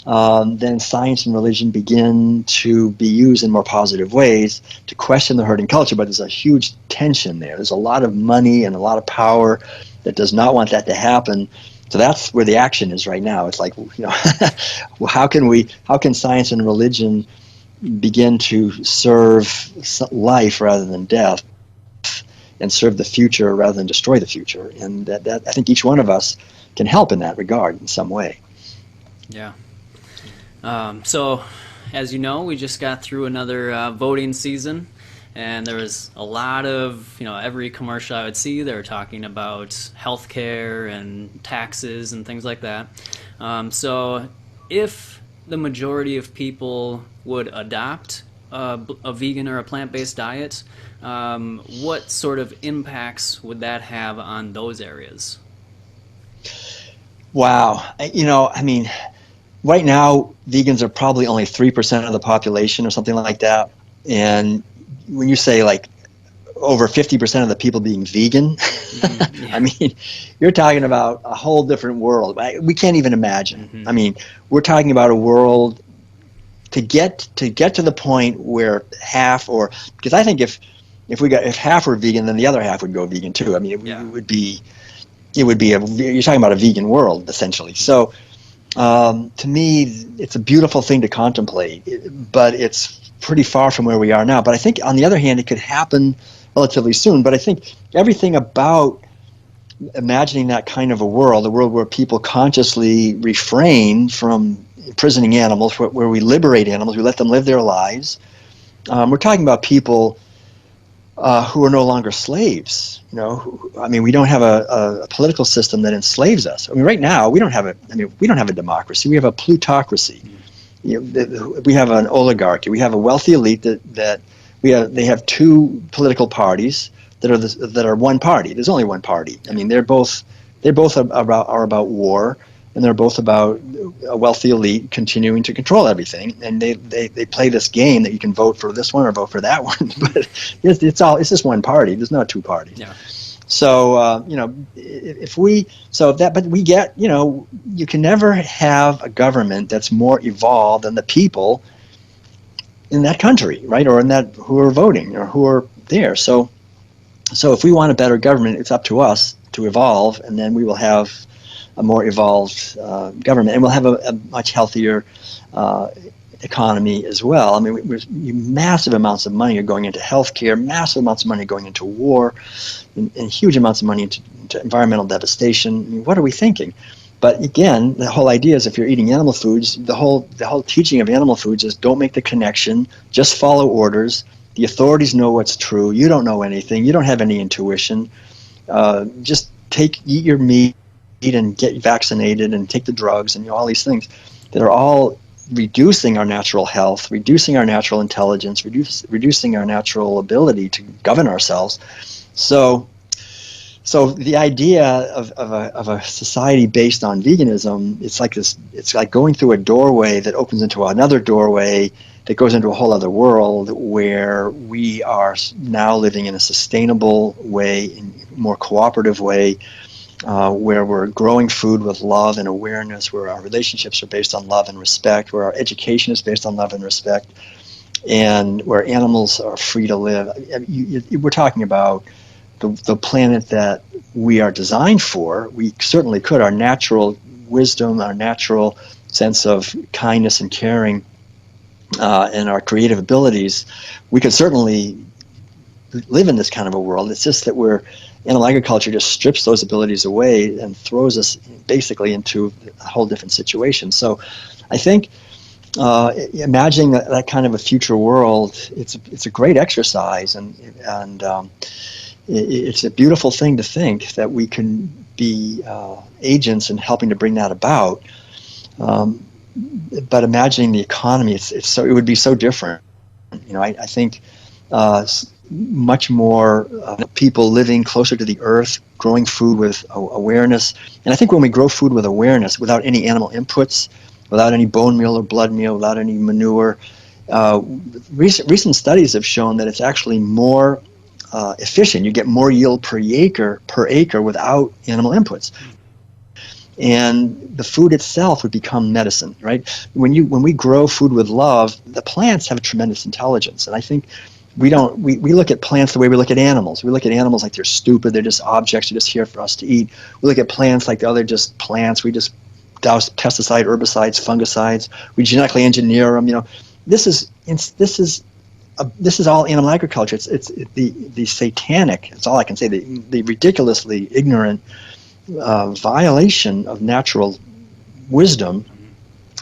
then science and religion begin to be used in more positive ways to question the herding culture. But there's a huge tension there. There's a lot of money and a lot of power that does not want that to happen. So that's where the action is right now. It's like, how can science and religion begin to serve life rather than death, and serve the future rather than destroy the future? And that I think each one of us can help in that regard in some way. Yeah. So, as you know, we just got through another voting season, and there was a lot of, every commercial I would see, they were talking about healthcare and taxes and things like that. So, if the majority of people would adopt a vegan or a plant-based diet, what sort of impacts would that have on those areas? Wow. Right now, vegans are probably only 3% of the population or something like that. And when you say like over 50% of the people being vegan, yeah. You're talking about a whole different world. We can't even imagine. Mm-hmm. We're talking about a world to get to the point where half, or because I think if half were vegan, then the other half would go vegan too. It would be you're talking about a vegan world essentially. So. To me, it's a beautiful thing to contemplate, but it's pretty far from where we are now. But I think, on the other hand, it could happen relatively soon. But I think everything about imagining that kind of a world where people consciously refrain from imprisoning animals, where we liberate animals, we let them live their lives. We're talking about people who are no longer slaves. I mean, we don't have a political system that enslaves us. I mean, right now we don't have a democracy. We have a plutocracy. We have an oligarchy. We have a wealthy elite that they have two political parties that are one party. There's only one party. I mean, they're both about war, and they're both about a wealthy elite continuing to control everything. And they play this game that you can vote for this one or vote for that one, but it's just one party. There's not two parties. Yeah. So but we get, you can never have a government that's more evolved than the people in that country, right, or in that who are voting or who are there. So if we want a better government, it's up to us to evolve, and then we will have a more evolved government, and we'll have a much healthier economy as well. I mean, massive amounts of money are going into healthcare, massive amounts of money going into war, and huge amounts of money into environmental devastation. I mean, what are we thinking? But again, the whole idea is if you're eating animal foods, the whole teaching of animal foods is don't make the connection, just follow orders. The authorities know what's true. You don't know anything. You don't have any intuition. Just eat your meat and get vaccinated and take the drugs and all these things that are all reducing our natural health, reducing our natural intelligence, reducing our natural ability to govern ourselves. So the idea of a society based on veganism, it's like this. It's like going through a doorway that opens into another doorway that goes into a whole other world where we are now living in a sustainable way, in a more cooperative way, where we're growing food with love and awareness, where our relationships are based on love and respect, where our education is based on love and respect, and where animals are free to live. We're talking about the planet that we are designed for. We certainly could. Our natural wisdom, our natural sense of kindness and caring, and our creative abilities, we could certainly live in this kind of a world. It's just that animal agriculture just strips those abilities away and throws us basically into a whole different situation. So I think imagining that kind of a future world, it's a great exercise, and it's a beautiful thing to think that we can be agents in helping to bring that about. But imagining the economy, it would be so different. I think much more people living closer to the earth, growing food with awareness. And I think when we grow food with awareness, without any animal inputs, without any bone meal or blood meal, without any manure, recent studies have shown that it's actually more efficient. You get more yield per acre without animal inputs. And the food itself would become medicine, right? When we grow food with love, the plants have a tremendous intelligence. And I think we look at plants the way we look at animals. We look at animals like they're stupid, they're just objects, they're just here for us to eat. We look at plants like they're just plants. We just douse pesticide, herbicides, fungicides. We genetically engineer them. This is all animal agriculture. It's the satanic. That's all I can say. The ridiculously ignorant violation of natural wisdom.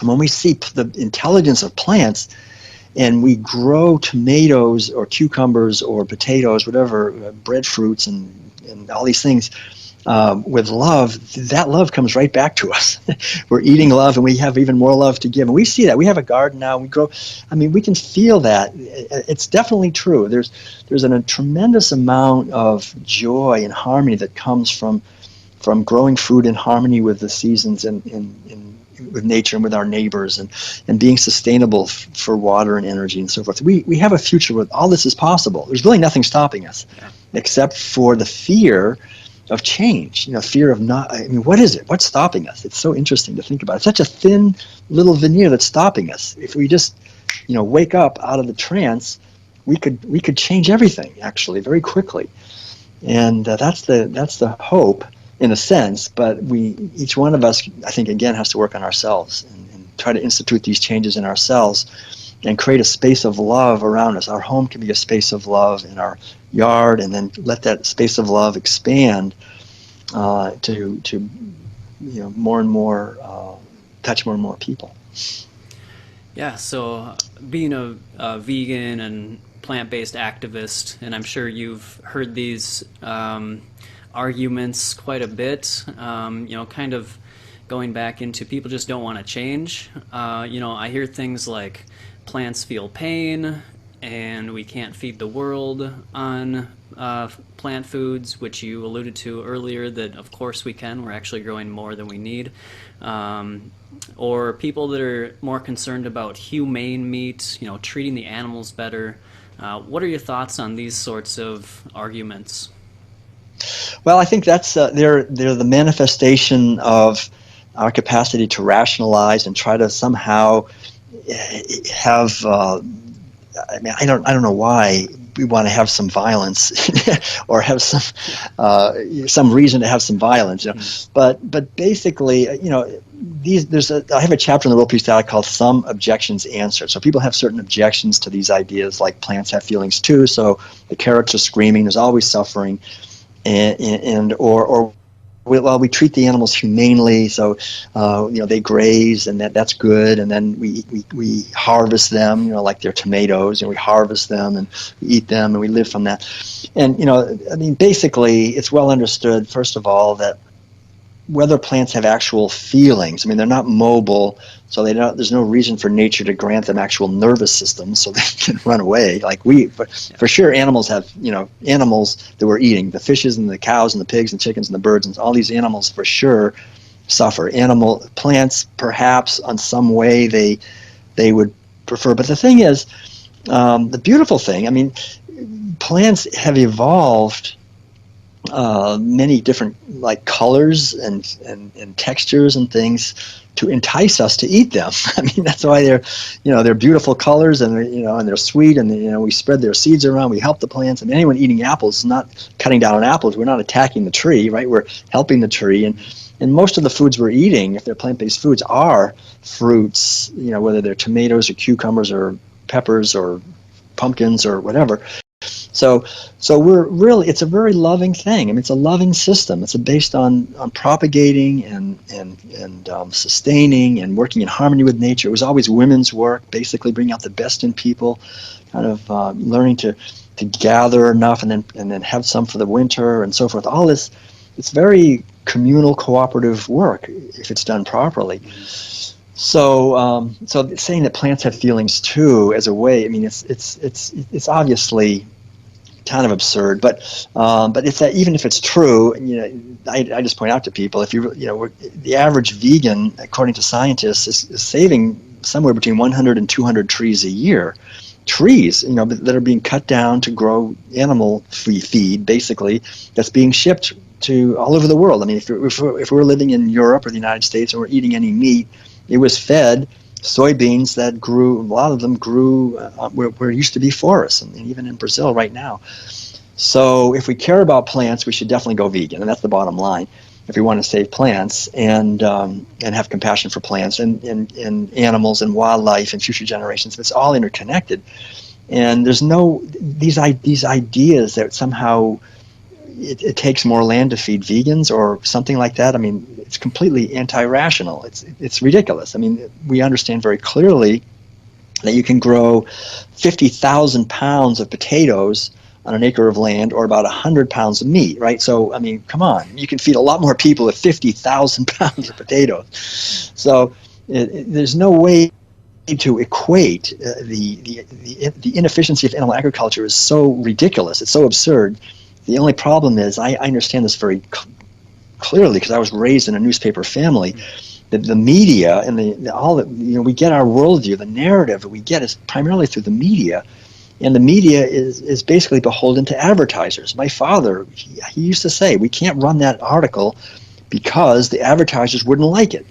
When we see the intelligence of plants, and we grow tomatoes or cucumbers or potatoes, whatever, breadfruits and all these things with love, that love comes right back to us. We're eating love, and we have even more love to give. And we see that. We have a garden now. We grow. I mean, we can feel that. It's definitely true. There's a tremendous amount of joy and harmony that comes from growing food in harmony with the seasons and with nature and with our neighbors, and being sustainable for water and energy and so forth. We have a future where all this is possible. There's really nothing stopping us, except for the fear of change. Fear of not. I mean, what is it? What's stopping us? It's so interesting to think about. It's such a thin little veneer that's stopping us. If we just, wake up out of the trance, we could change everything actually very quickly, and that's the hope. In a sense, but each one of us, I think, again, has to work on ourselves and try to institute these changes in ourselves and create a space of love around us. Our home can be a space of love in our yard, and then let that space of love expand to more and more touch more and more people. Yeah, so being a vegan and plant-based activist, and I'm sure you've heard these arguments quite a bit, kind of going back into people just don't want to change. I hear things like plants feel pain, and we can't feed the world on plant foods, which you alluded to earlier, that of course we can. We're actually growing more than we need. Or people that are more concerned about humane meat, treating the animals better. What are your thoughts on these sorts of arguments? Well, I think that's they're the manifestation of our capacity to rationalize and try to somehow have. I don't know why we want to have some violence or have some reason to have some violence. But basically, I have a chapter in the World Peace Dialogue called "Some Objections Answered." So people have certain objections to these ideas, like plants have feelings too. So the carrots are screaming. There's always suffering. Or we treat the animals humanely, so they graze, and that's good, and then we harvest them, like they're tomatoes, and we harvest them and we eat them and we live from that. And basically, it's well understood, first of all, that whether plants have actual feelings, they're not mobile, so there's no reason for nature to grant them actual nervous systems so they can run away. Like for sure, animals have, animals that we're eating, the fishes and the cows and the pigs and chickens and the birds, and all these animals for sure suffer. Plants, perhaps, on some way they would prefer. But the thing is, the beautiful thing, plants have evolved many different colors and textures and things to entice us to eat them. That's why they're beautiful colors, and and they're sweet, and we spread their seeds around. We help the plants. Anyone eating apples is not cutting down on apples. We're not attacking the tree, right? We're helping the tree, and most of the foods we're eating, if they're plant-based foods, are fruits. Whether they're tomatoes or cucumbers or peppers or pumpkins or whatever. So we're really, it's a very loving thing. It's a loving system. It's based on propagating and sustaining and working in harmony with nature. It was always women's work, basically bringing out the best in people, kind of learning to gather enough and then have some for the winter and so forth. All this, it's very communal, cooperative work if it's done properly. So saying that plants have feelings too, as a way, it's obviously kind of absurd, but it's that even if it's true, I just point out to people, if the average vegan, according to scientists, is saving somewhere between 100 and 200 trees a year. Trees, that are being cut down to grow animal feed, basically, that's being shipped to all over the world. If we're living in Europe or the United States and we're eating any meat, it was fed soybeans that grew, a lot of them grew where it used to be forests, and even in Brazil right now. So if we care about plants, we should definitely go vegan, and that's the bottom line. If we want to save plants and have compassion for plants and animals and wildlife and future generations, it's all interconnected. And there's these ideas that somehow it takes more land to feed vegans or something like that. It's completely anti-rational. It's ridiculous. We understand very clearly that you can grow 50,000 pounds of potatoes on an acre of land, or about 100 pounds of meat, right? So, come on. You can feed a lot more people with 50,000 pounds of potatoes. So there's no way to equate the inefficiency of animal agriculture is so ridiculous. It's so absurd. The only problem is, I understand this very clearly because I was raised in a newspaper family, that the media and we get our worldview, the narrative that we get is primarily through the media, and the media is basically beholden to advertisers. My father, he used to say, we can't run that article because the advertisers wouldn't like it.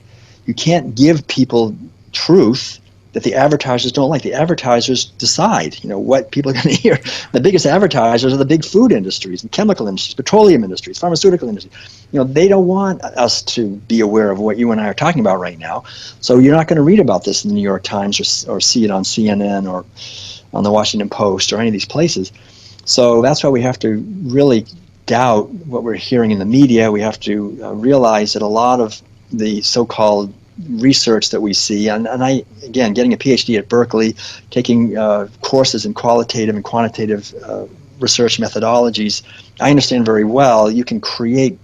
You can't give people truth that the advertisers don't like. The advertisers decide, what people are going to hear. The biggest advertisers are the big food industries, and chemical industries, petroleum industries, pharmaceutical industries. They don't want us to be aware of what you and I are talking about right now. So you're not going to read about this in the New York Times or see it on CNN or on the Washington Post or any of these places. So that's why we have to really doubt what we're hearing in the media. We have to realize that a lot of the so-called research that we see, and I, again, getting a PhD at Berkeley, taking courses in qualitative and quantitative research methodologies, I understand very well you can create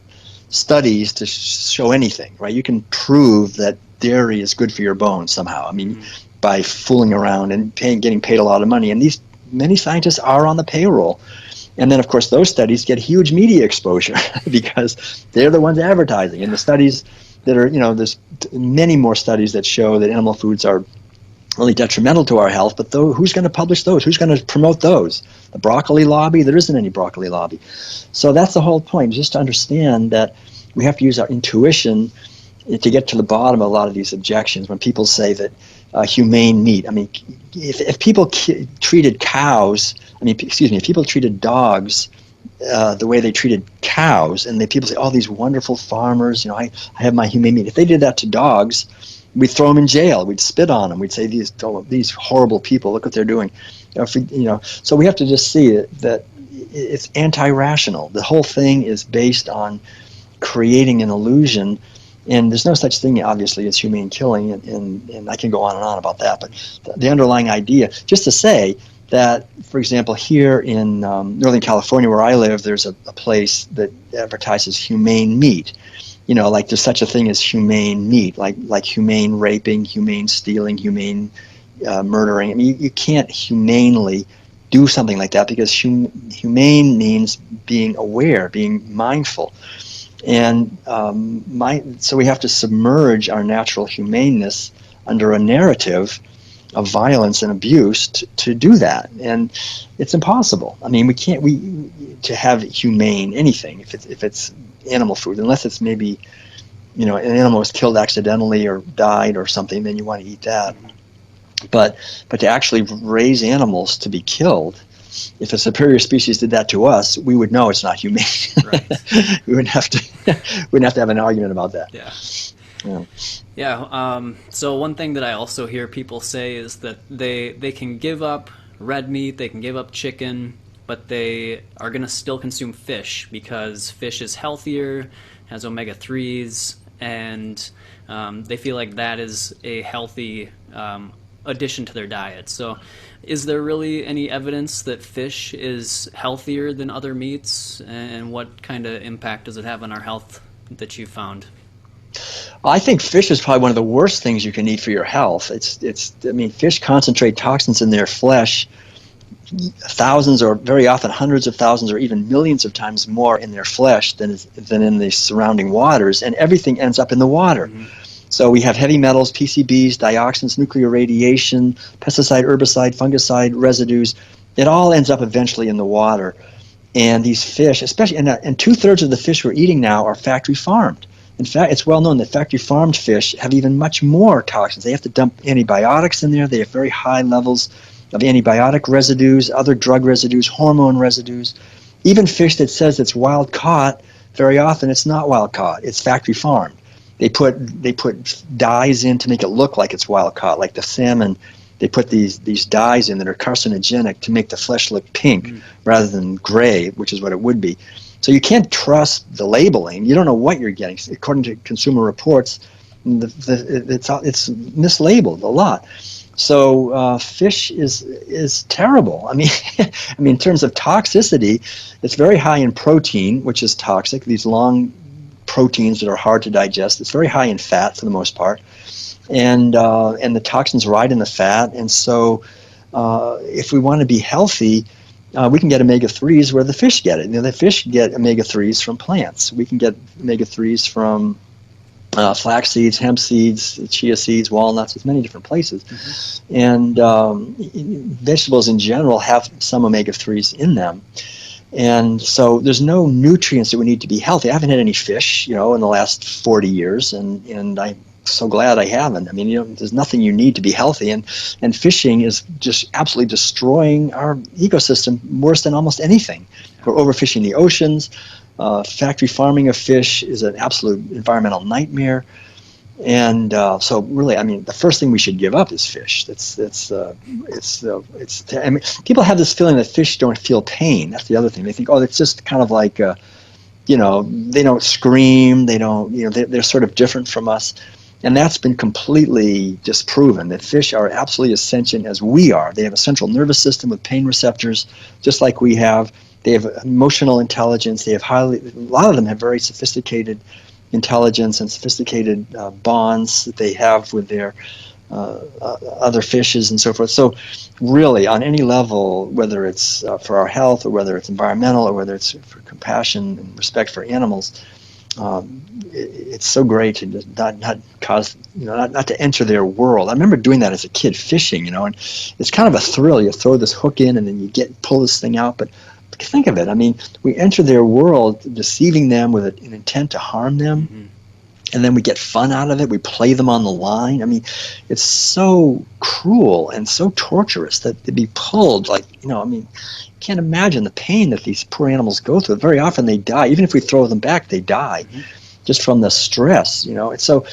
studies to show anything, right? You can prove that dairy is good for your bones somehow. I mean, by fooling around and getting paid a lot of money. And many scientists are on the payroll. And then, of course, those studies get huge media exposure because they're the ones advertising. And the studies that are, there's many more studies that show that animal foods are really detrimental to our health, but who's going to publish those? Who's going to promote those? The broccoli lobby? There isn't any broccoli lobby. So that's the whole point, just to understand that we have to use our intuition to get to the bottom of a lot of these objections. When people say that humane meat, I mean, if people treated cows, if people treated dogs the way they treated cows, and people say, oh, these wonderful farmers, I have my humane meat. If they did that to dogs, we'd throw them in jail. We'd spit on them. We'd say, these horrible people, look what they're doing. So we have to just see that it's anti-rational. The whole thing is based on creating an illusion, and there's no such thing, obviously, as humane killing, and I can go on and on about that, but the underlying idea, just to say that, for example, here in Northern California where I live, there's a place that advertises humane meat. Like there's such a thing as humane meat, like humane raping, humane stealing, humane murdering. I mean, you can't humanely do something like that because humane means being aware, being mindful. And so we have to submerge our natural humaneness under a narrative of violence and abuse to do that, and it's impossible. I mean, we can't to have humane anything if it's animal food, unless it's maybe an animal was killed accidentally or died or something, then you want to eat that. But to actually raise animals to be killed, if a superior species did that to us, we would know it's not humane. Right. we wouldn't have to have an argument about that. Yeah. So one thing that I also hear people say is that they can give up red meat, they can give up chicken, but they are going to still consume fish because fish is healthier, has omega-3s, and they feel like that is a healthy addition to their diet. So is there really any evidence that fish is healthier than other meats, and what kind of impact does it have on our health that you found? I think fish is probably one of the worst things you can eat for your health. Fish concentrate toxins in their flesh thousands, or very often hundreds of thousands, or even millions of times more in their flesh than in the surrounding waters, and everything ends up in the water. Mm-hmm. So we have heavy metals, PCBs, dioxins, nuclear radiation, pesticide, herbicide, fungicide residues. It all ends up eventually in the water. And these fish, especially, and 2/3 of the fish we're eating now are factory farmed. In fact, it's well known that factory farmed fish have even much more toxins. They have to dump antibiotics in there. They have very high levels of antibiotic residues, other drug residues, hormone residues. Even fish that says it's wild caught, very often it's not wild caught. It's factory farmed. They put dyes in to make it look like it's wild caught, like the salmon. They put these dyes in that are carcinogenic to make the flesh look pink rather than gray, which is what it would be. So you can't trust the labeling. You don't know what you're getting. According to Consumer Reports, it's mislabeled a lot. So fish is terrible. I mean, in terms of toxicity, it's very high in protein, which is toxic. These long proteins that are hard to digest. It's very high in fat for the most part, and the toxins ride in the fat. And so, if we want to be healthy, we can get omega-3s where the fish get it. The fish get omega-3s from plants. We can get omega-3s from flax seeds, hemp seeds, chia seeds, walnuts. There's many different places. Mm-hmm. And vegetables in general have some omega-3s in them. And so there's no nutrients that we need to be healthy. I haven't had any fish, in the last 40 years, and I'm so glad I haven't. I mean, there's nothing you need to be healthy, and fishing is just absolutely destroying our ecosystem worse than almost anything. We're overfishing the oceans. Factory farming of fish is an absolute environmental nightmare. And so really, the first thing we should give up is fish. People have this feeling that fish don't feel pain. That's the other thing. They think, it's just kind of like, they don't scream. They don't, they're sort of different from us. And that's been completely disproven, that fish are absolutely as sentient as we are. They have a central nervous system with pain receptors, just like we have. They have emotional intelligence. They have a lot of them have very sophisticated intelligence and sophisticated bonds that they have with their other fishes and so forth. So really, on any level, whether it's for our health or whether it's environmental or whether it's for compassion and respect for animals, it's so great to not cause, not to enter their world. I remember doing that as a kid, fishing, and it's kind of a thrill. You throw this hook in and then you pull this thing out, but think of it. I mean, we enter their world deceiving them with an intent to harm them. Mm-hmm. And then we get fun out of it. We play them on the line. I mean, it's so cruel and so torturous that to be pulled, you can't imagine the pain that these poor animals go through. Very often they die. Even if we throw them back, they die just from the stress, It's so,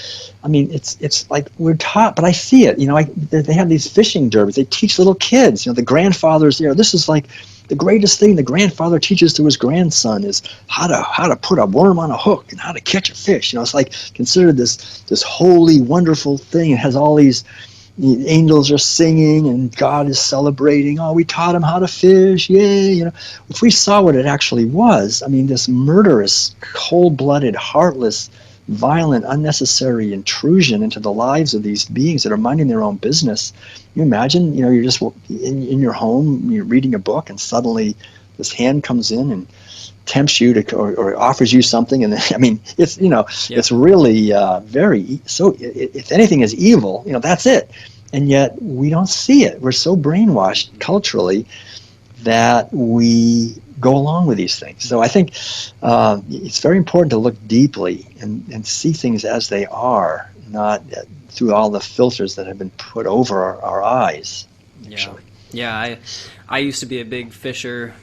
it's like we're taught, but I see it. They have these fishing derbies. They teach little kids, the grandfathers, this is like, the greatest thing the grandfather teaches to his grandson is how to put a worm on a hook and how to catch a fish. It's like considered this holy, wonderful thing. It has all these angels are singing and God is celebrating. Oh, we taught him how to fish. Yay! If we saw what it actually was, this murderous, cold-blooded, heartless, violent, unnecessary intrusion into the lives of these beings that are minding their own business. You imagine, you're just in your home, you're reading a book, and suddenly this hand comes in and tempts you to, or offers you something, and it's it's really very. So if anything is evil, that's it, and yet we don't see it. We're so brainwashed culturally that we go along with these things. So I think it's very important to look deeply and see things as they are, not through all the filters that have been put over our eyes. Actually. Yeah. I used to be a big fisher,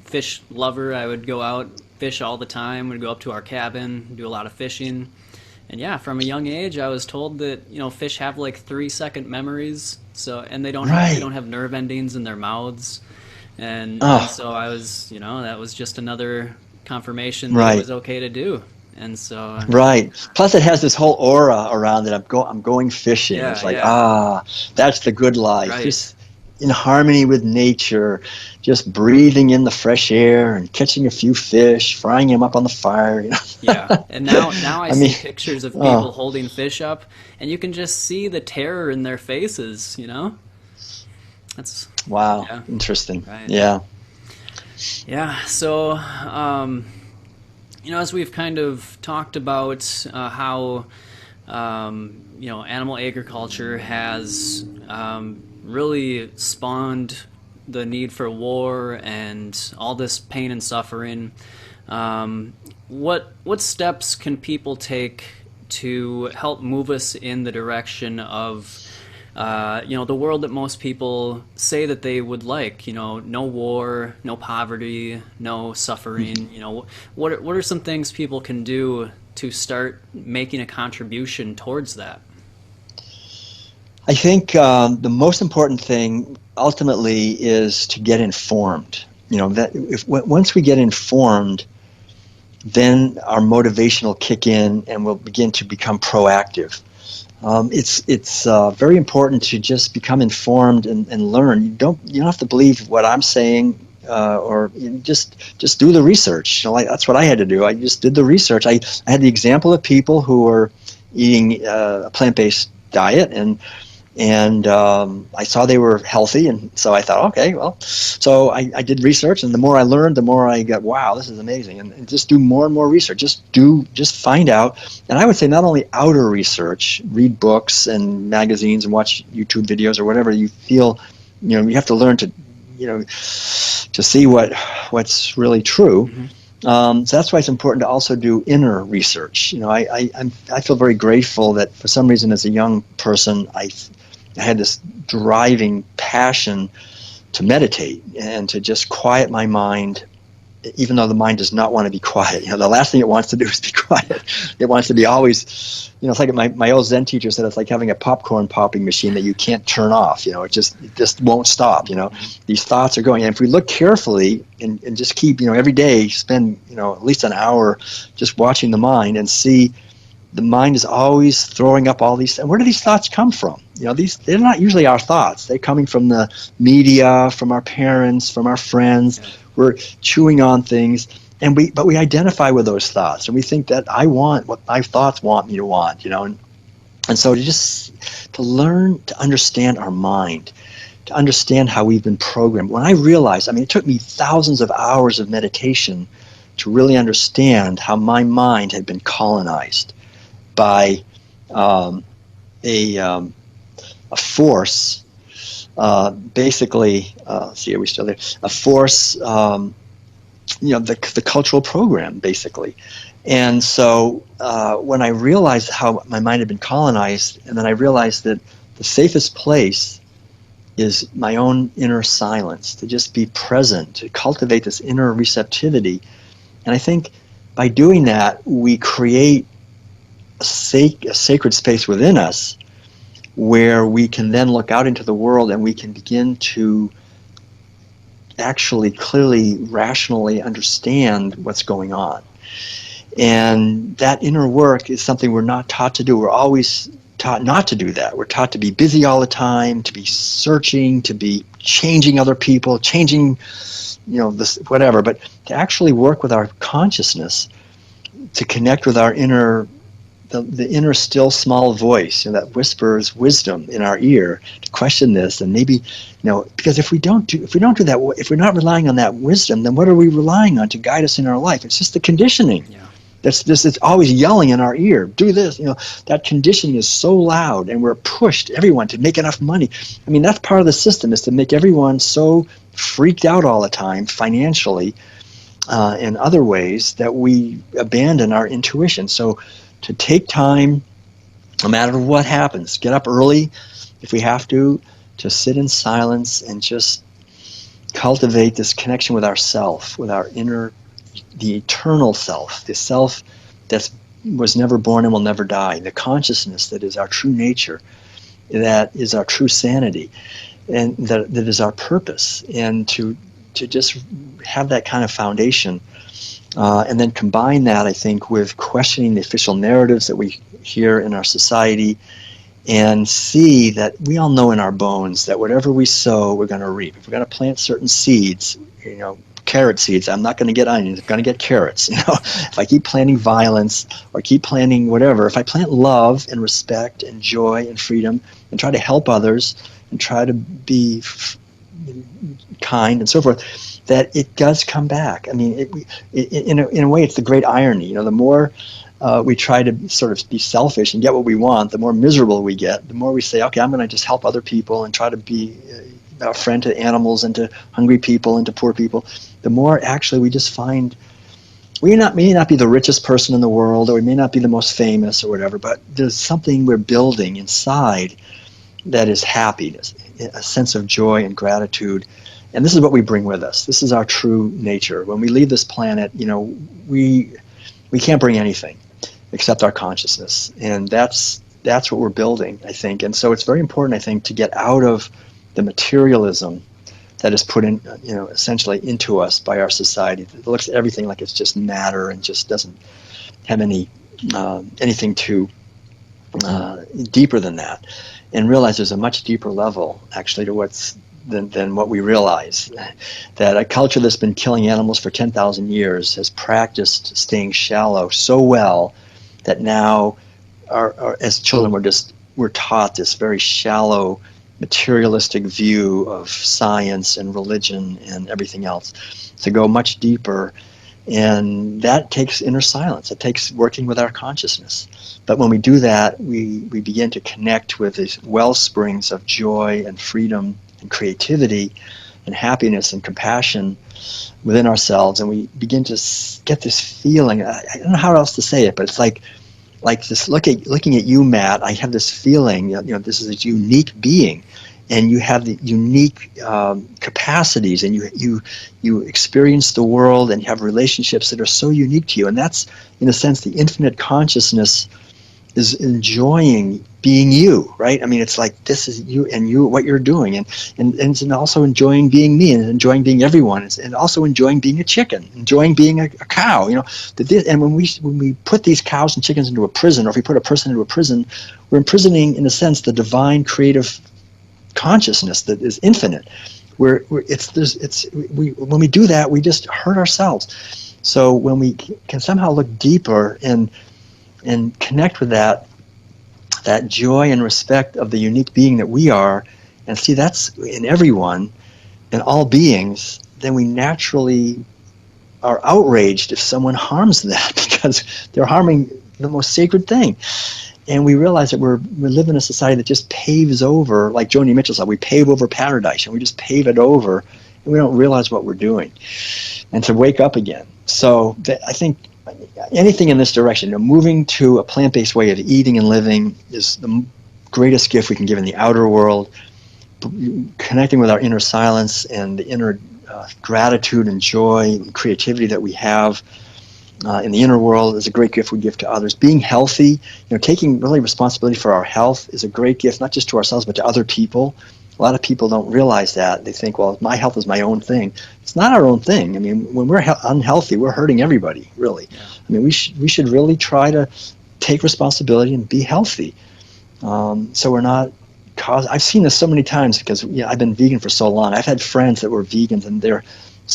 fish lover. I would go out, fish all the time. We'd go up to our cabin, do a lot of fishing. And from a young age, I was told that, fish have like 3-second memories. So, and they don't have nerve endings in their mouths. And so I was, that was just another confirmation that it was okay to do. And so Plus, it has this whole aura around it. I'm going fishing. It's like that's the good life. Right. Just in harmony with nature, just breathing in the fresh air and catching a few fish, frying them up on the fire. Yeah, and now I see pictures of people holding fish up, and you can just see the terror in their faces. That's wow. Yeah. Interesting. Right. Yeah. Yeah. So, as we've kind of talked about how, animal agriculture has really spawned the need for war and all this pain and suffering. What steps can people take to help move us in the direction of the world that most people say that they would like, no war, no poverty, no suffering, what are some things people can do to start making a contribution towards that? I think the most important thing ultimately is to get informed. Once we get informed, then our motivation will kick in and we'll begin to become proactive. It's very important to just become informed and learn. You don't have to believe what I'm saying, or just do the research. That's what I had to do. I just did the research. I had the example of people who were eating a plant-based diet, and I saw they were healthy, and so I thought, okay, well, so I did research, and the more I learned, the more I got, wow, this is amazing, and just do more and more research, just find out, and I would say not only outer research, read books and magazines and watch YouTube videos or whatever you feel, you have to learn to, to see what's really true. Mm-hmm. So that's why it's important to also do inner research. I feel very grateful that for some reason as a young person I had this driving passion to meditate and to just quiet my mind, even though the mind does not want to be quiet. The last thing it wants to do is be quiet. It wants to be always, it's like my old Zen teacher said, it's like having a popcorn popping machine that you can't turn off. It just won't stop. These thoughts are going. And if we look carefully and just keep, every day spend, at least an hour just watching the mind and see the mind is always throwing up all these. And where do these thoughts come from? They're not usually our thoughts. They're coming from the media, from our parents, from our friends. Yeah. We're chewing on things, but we identify with those thoughts, and we think that I want what my thoughts want me to want. And so to learn to understand our mind, to understand how we've been programmed. When I realized, it took me thousands of hours of meditation to really understand how my mind had been colonized by a force, basically. See, are we still there? A force, the cultural program, basically. And so when I realized how my mind had been colonized, and then I realized that the safest place is my own inner silence, to just be present, to cultivate this inner receptivity. And I think by doing that, we create a sacred space within us where we can then look out into the world and we can begin to actually clearly, rationally understand what's going on. And that inner work is something we're not taught to do. We're always taught not to do that. We're taught to be busy all the time, to be searching, to be changing other people, changing, this whatever. But to actually work with our consciousness, to connect with our inner, the inner still small voice, that whispers wisdom in our ear, to question this, and maybe, because if we don't do that, if we're not relying on that wisdom, then what are we relying on to guide us in our life? It's just the conditioning. Yeah. It's always yelling in our ear, do this, that conditioning is so loud, and we're pushed, everyone, to make enough money. That's part of the system, is to make everyone so freaked out all the time, financially, in other ways, that we abandon our intuition. So to take time, no matter what happens, get up early if we have to sit in silence and just cultivate this connection with ourself, with our inner, the eternal self, the self that was never born and will never die, the consciousness that is our true nature, that is our true sanity, and that is our purpose. And to just have that kind of foundation, and then combine that, I think, with questioning the official narratives that we hear in our society, and see that we all know in our bones that whatever we sow, we're going to reap. If we're going to plant certain seeds, carrot seeds, I'm not going to get onions, I'm going to get carrots. If I keep planting violence or keep planting whatever, if I plant love and respect and joy and freedom and try to help others and try to be kind and so forth, that it does come back. In a way, it's the great irony. The more we try to sort of be selfish and get what we want, the more miserable we get. The more we say, okay, I'm going to just help other people and try to be a friend to animals and to hungry people and to poor people, the more actually we just find we may not be the richest person in the world, or we may not be the most famous or whatever, but there's something we're building inside that is happiness, a sense of joy and gratitude. And this is what we bring with us. This is our true nature. When we leave this planet, we can't bring anything except our consciousness. And that's what we're building, I think. And so it's very important, I think, to get out of the materialism that is put in, essentially into us by our society. It looks at everything like it's just matter and just doesn't have anything too deeper than that. And realize there's a much deeper level, actually, to than what we realize. That a culture that's been killing animals for 10,000 years has practiced staying shallow so well that now, as children, we're taught this very shallow, materialistic view of science and religion and everything else, to go much deeper. And that takes inner silence. It takes working with our consciousness. But when we do that, we begin to connect with these well springs of joy and freedom and creativity and happiness and compassion within ourselves. And we begin to get this feeling, I don't know how else to say it, but it's like this, looking at you, Matt, I have this feeling, this is a unique being, and you have the unique capacities, and you experience the world, and you have relationships that are so unique to you. And that's, in a sense, the infinite consciousness is enjoying being you, right? I mean, it's like, this is you and you, what you're doing, and it's also enjoying being me, and enjoying being everyone, and also enjoying being a chicken, enjoying being a cow, and when we put these cows and chickens into a prison, or if we put a person into a prison, we're imprisoning, in a sense, the divine creative consciousness that is infinite. When we do that, we just hurt ourselves. So when we can somehow look deeper and connect with that joy and respect of the unique being that we are, and see that's in everyone, in all beings, then we naturally are outraged if someone harms that, because they're harming the most sacred thing. And we realize that we live in a society that just paves over, like Joni Mitchell said, we pave over paradise, and we just pave it over, and we don't realize what we're doing. And to wake up again. So I think anything in this direction, moving to a plant-based way of eating and living, is the greatest gift we can give in the outer world. Connecting with our inner silence and the inner gratitude and joy and creativity that we have in the inner world is a great gift we give to others. Being healthy, taking really responsibility for our health is a great gift, not just to ourselves, but to other people. A lot of people don't realize that. They think, well, my health is my own thing. It's not our own thing. I mean, when we're unhealthy, we're hurting everybody, really. Yeah. I mean, we should really try to take responsibility and be healthy. So we're not I've seen this so many times, because I've been vegan for so long. I've had friends that were vegans, and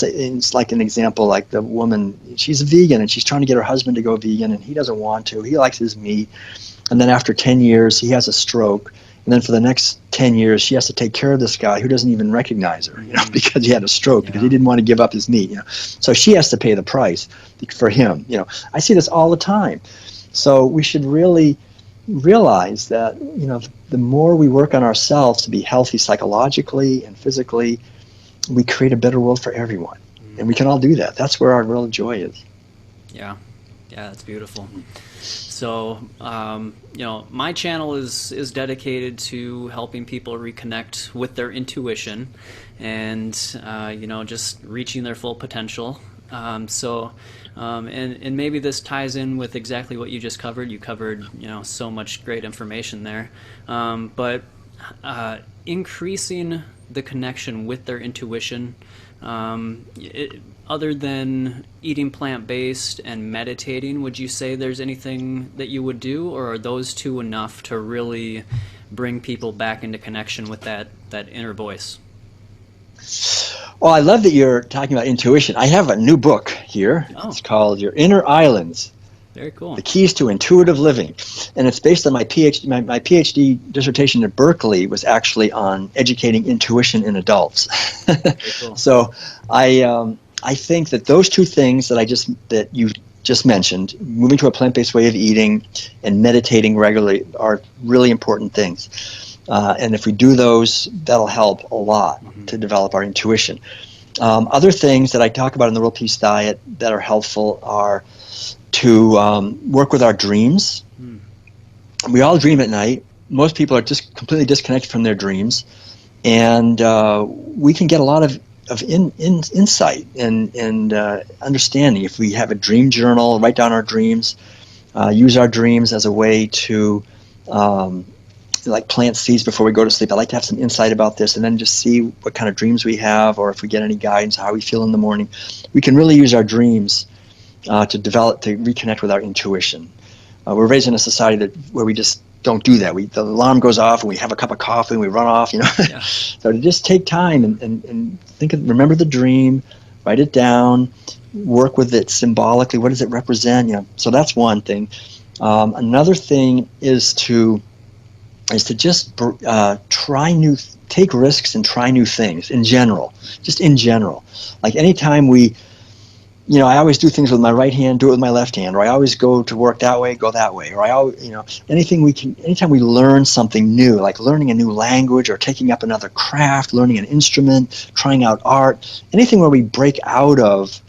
it's like an example, like the woman, she's a vegan, and she's trying to get her husband to go vegan, and he doesn't want to. He likes his meat. And then after 10 years, he has a stroke. And then for the next 10 years, she has to take care of this guy who doesn't even recognize her, because he had a stroke, because he didn't want to give up his meat. So she has to pay the price for him. I see this all the time. So we should really realize that, the more we work on ourselves to be healthy psychologically and physically, we create a better world for everyone. And we can all do that. That's where our real joy is. Yeah, that's beautiful. So, my channel is dedicated to helping people reconnect with their intuition and, just reaching their full potential. And maybe this ties in with exactly what you just covered. You covered, so much great information there. But increasing the connection with their intuition, other than eating plant-based and meditating, would you say there's anything that you would do, or are those two enough to really bring people back into connection with that inner voice? Well, I love that you're talking about intuition. I have a new book here. Oh. It's called Your Inner Islands. Very cool. The Keys to Intuitive Living. And it's based on my PhD. My PhD dissertation at Berkeley was actually on educating intuition in adults. Very cool. So I think that those two things that you just mentioned, moving to a plant-based way of eating and meditating regularly, are really important things. And if we do those, that'll help a lot to develop our intuition. Other things that I talk about in the World Peace Diet that are helpful are to work with our dreams. We all dream at night. Most people are just completely disconnected from their dreams. And we can get a lot of insight and understanding if we have a dream journal, write down our dreams, use our dreams as a way to like plant seeds before we go to sleep. I like to have some insight about this, and then just see what kind of dreams we have, or if we get any guidance, how we feel in the morning. We can really use our dreams to reconnect with our intuition. We're raised in a society where we just don't do that. The alarm goes off, and we have a cup of coffee, and we run off. Yeah. So to just take time and remember the dream, write it down, work with it symbolically. What does it represent? So that's one thing. Another thing is to just take risks and try new things in general. Just in general. Like anytime I always do things with my right hand, do it with my left hand, or I always go to work that way, go that way, or anytime we learn something new, like learning a new language or taking up another craft, learning an instrument, trying out art, anything where we break out of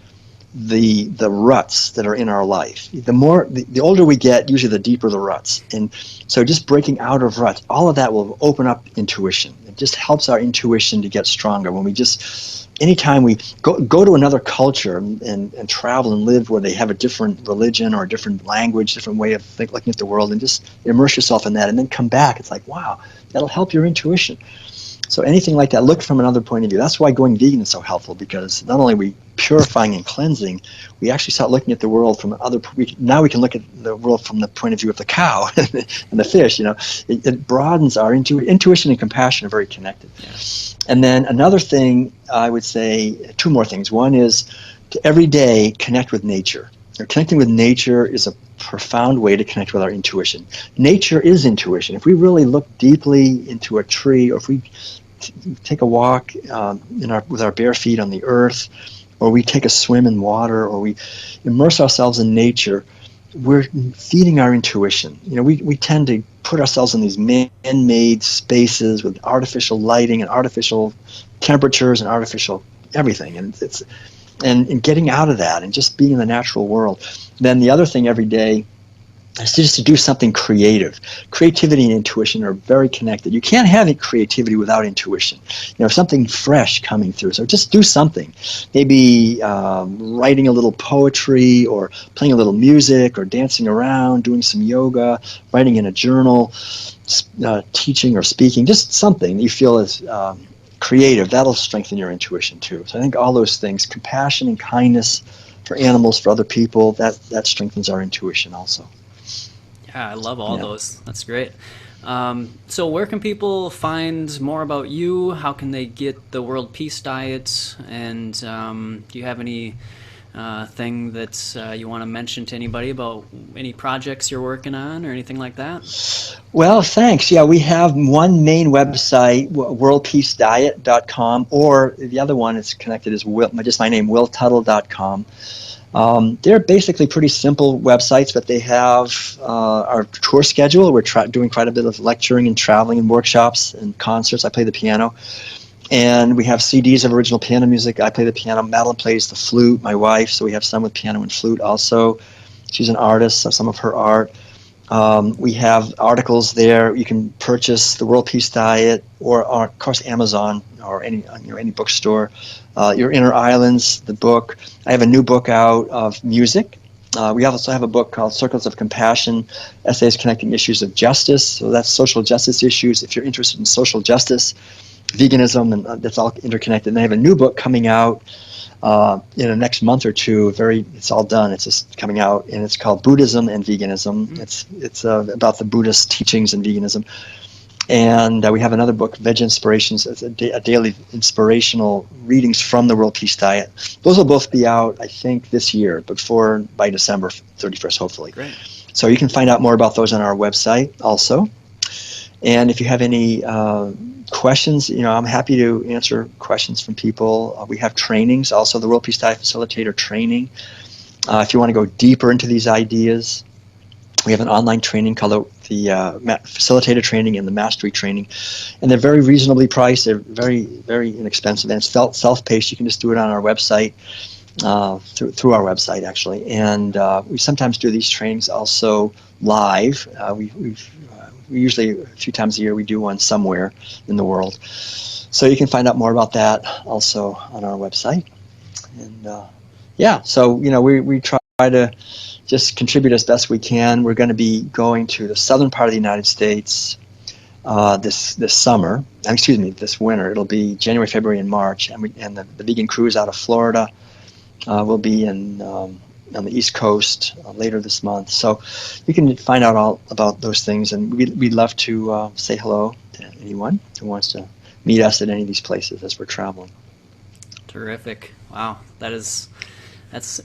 the ruts that are in our life. The older we get, usually the deeper the ruts. And so just breaking out of ruts, all of that will open up intuition. It just helps our intuition to get stronger. When we just, anytime we go to another culture and travel and live where they have a different religion or a different language, different way of looking at the world, and just immerse yourself in that and then come back, it's like, wow, that'll help your intuition. So anything like that, look from another point of view. That's why going vegan is so helpful, because not only are we purifying and cleansing, we actually start looking at the world from now we can look at the world from the point of view of the cow and the fish. It broadens our intuition and compassion are very connected. Yeah. And then another thing, I would say, two more things. One is to every day connect with nature. Connecting with nature is a profound way to connect with our intuition. Nature is intuition. If we really look deeply into a tree, or if we take a walk with our bare feet on the earth, or we take a swim in water, or we immerse ourselves in nature, we're feeding our intuition. We tend to put ourselves in these man-made spaces with artificial lighting and artificial temperatures and artificial everything, and getting out of that and just being in the natural world. Then the other thing every day is just to do something creative. Creativity and intuition are very connected. You can't have creativity without intuition. Something fresh coming through. So just do something. Maybe writing a little poetry, or playing a little music, or dancing around, doing some yoga, writing in a journal, teaching or speaking. Just something that you feel is creative. That'll strengthen your intuition too. So I think all those things, compassion and kindness for animals, for other people, that strengthens our intuition also. Yeah, I love all those. That's great. So where can people find more about you? How can they get the World Peace Diet? And do you have any thing that you want to mention to anybody about any projects you're working on or anything like that? Well, thanks. Yeah, we have one main website, worldpeacediet.com, or the other one is connected is just my name, willtuttle.com. They're basically pretty simple websites, but they have our tour schedule. We're doing quite a bit of lecturing and traveling and workshops and concerts. I play the piano. And we have CDs of original piano music. I play the piano. Madeline plays the flute, my wife, so we have some with piano and flute also. She's an artist, so some of her art. We have articles there. You can purchase the World Peace Diet, or of course Amazon, or any bookstore. Your Inner Islands, the book. I have a new book out of music. We also have a book called Circles of Compassion, Essays Connecting Issues of Justice. So that's social justice issues. If you're interested in social justice, veganism, and that's all interconnected. And I have a new book coming out in the next month or two. It's all done. It's just coming out, and it's called Buddhism and Veganism. Mm-hmm. It's about the Buddhist teachings and veganism. And we have another book, Veg Inspirations, a daily inspirational readings from the World Peace Diet. Those will both be out, I think, this year, by December 31st, hopefully. Great. So you can find out more about those on our website also. And if you have any questions, I'm happy to answer questions from people. We have trainings, also the World Peace Diet Facilitator training. If you want to go deeper into these ideas, we have an online training called the Facilitator Training and the Mastery Training. And they're very reasonably priced. They're very, very inexpensive. And it's self-paced. You can just do it on our website, through our website, actually. And we sometimes do these trainings also live. We usually, a few times a year, we do one somewhere in the world. So you can find out more about that also on our website. And so we try to just contribute as best we can. We're going to be going to the southern part of the United States this winter. It'll be January, February, and March. And the vegan cruise out of Florida will be on the East Coast later this month. So you can find out all about those things, and we'd love to say hello to anyone who wants to meet us at any of these places as we're traveling. Terrific. Wow. That's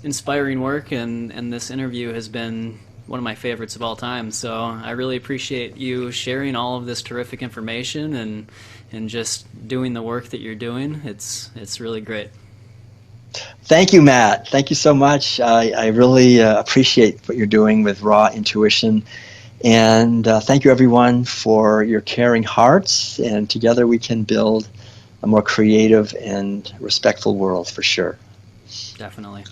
inspiring work, and this interview has been one of my favorites of all time. So I really appreciate you sharing all of this terrific information and just doing the work that you're doing. It's really great. Thank you, Matt. Thank you so much. I really appreciate what you're doing with Raw Intuition. And thank you, everyone, for your caring hearts. And together we can build a more creative and respectful world, for sure. Definitely.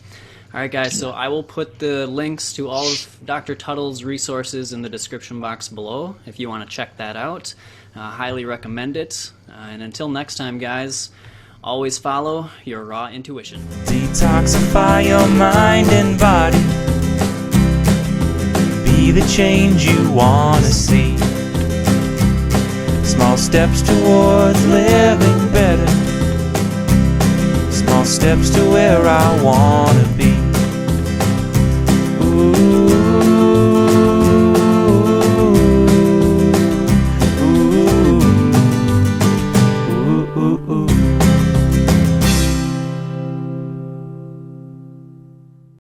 All right, guys, so I will put the links to all of Dr. Tuttle's resources in the description box below if you want to check that out. Highly recommend it. And until next time, guys, always follow your raw intuition. Detoxify your mind and body. Be the change you want to see. Small steps towards living better. Small steps to where I want to be.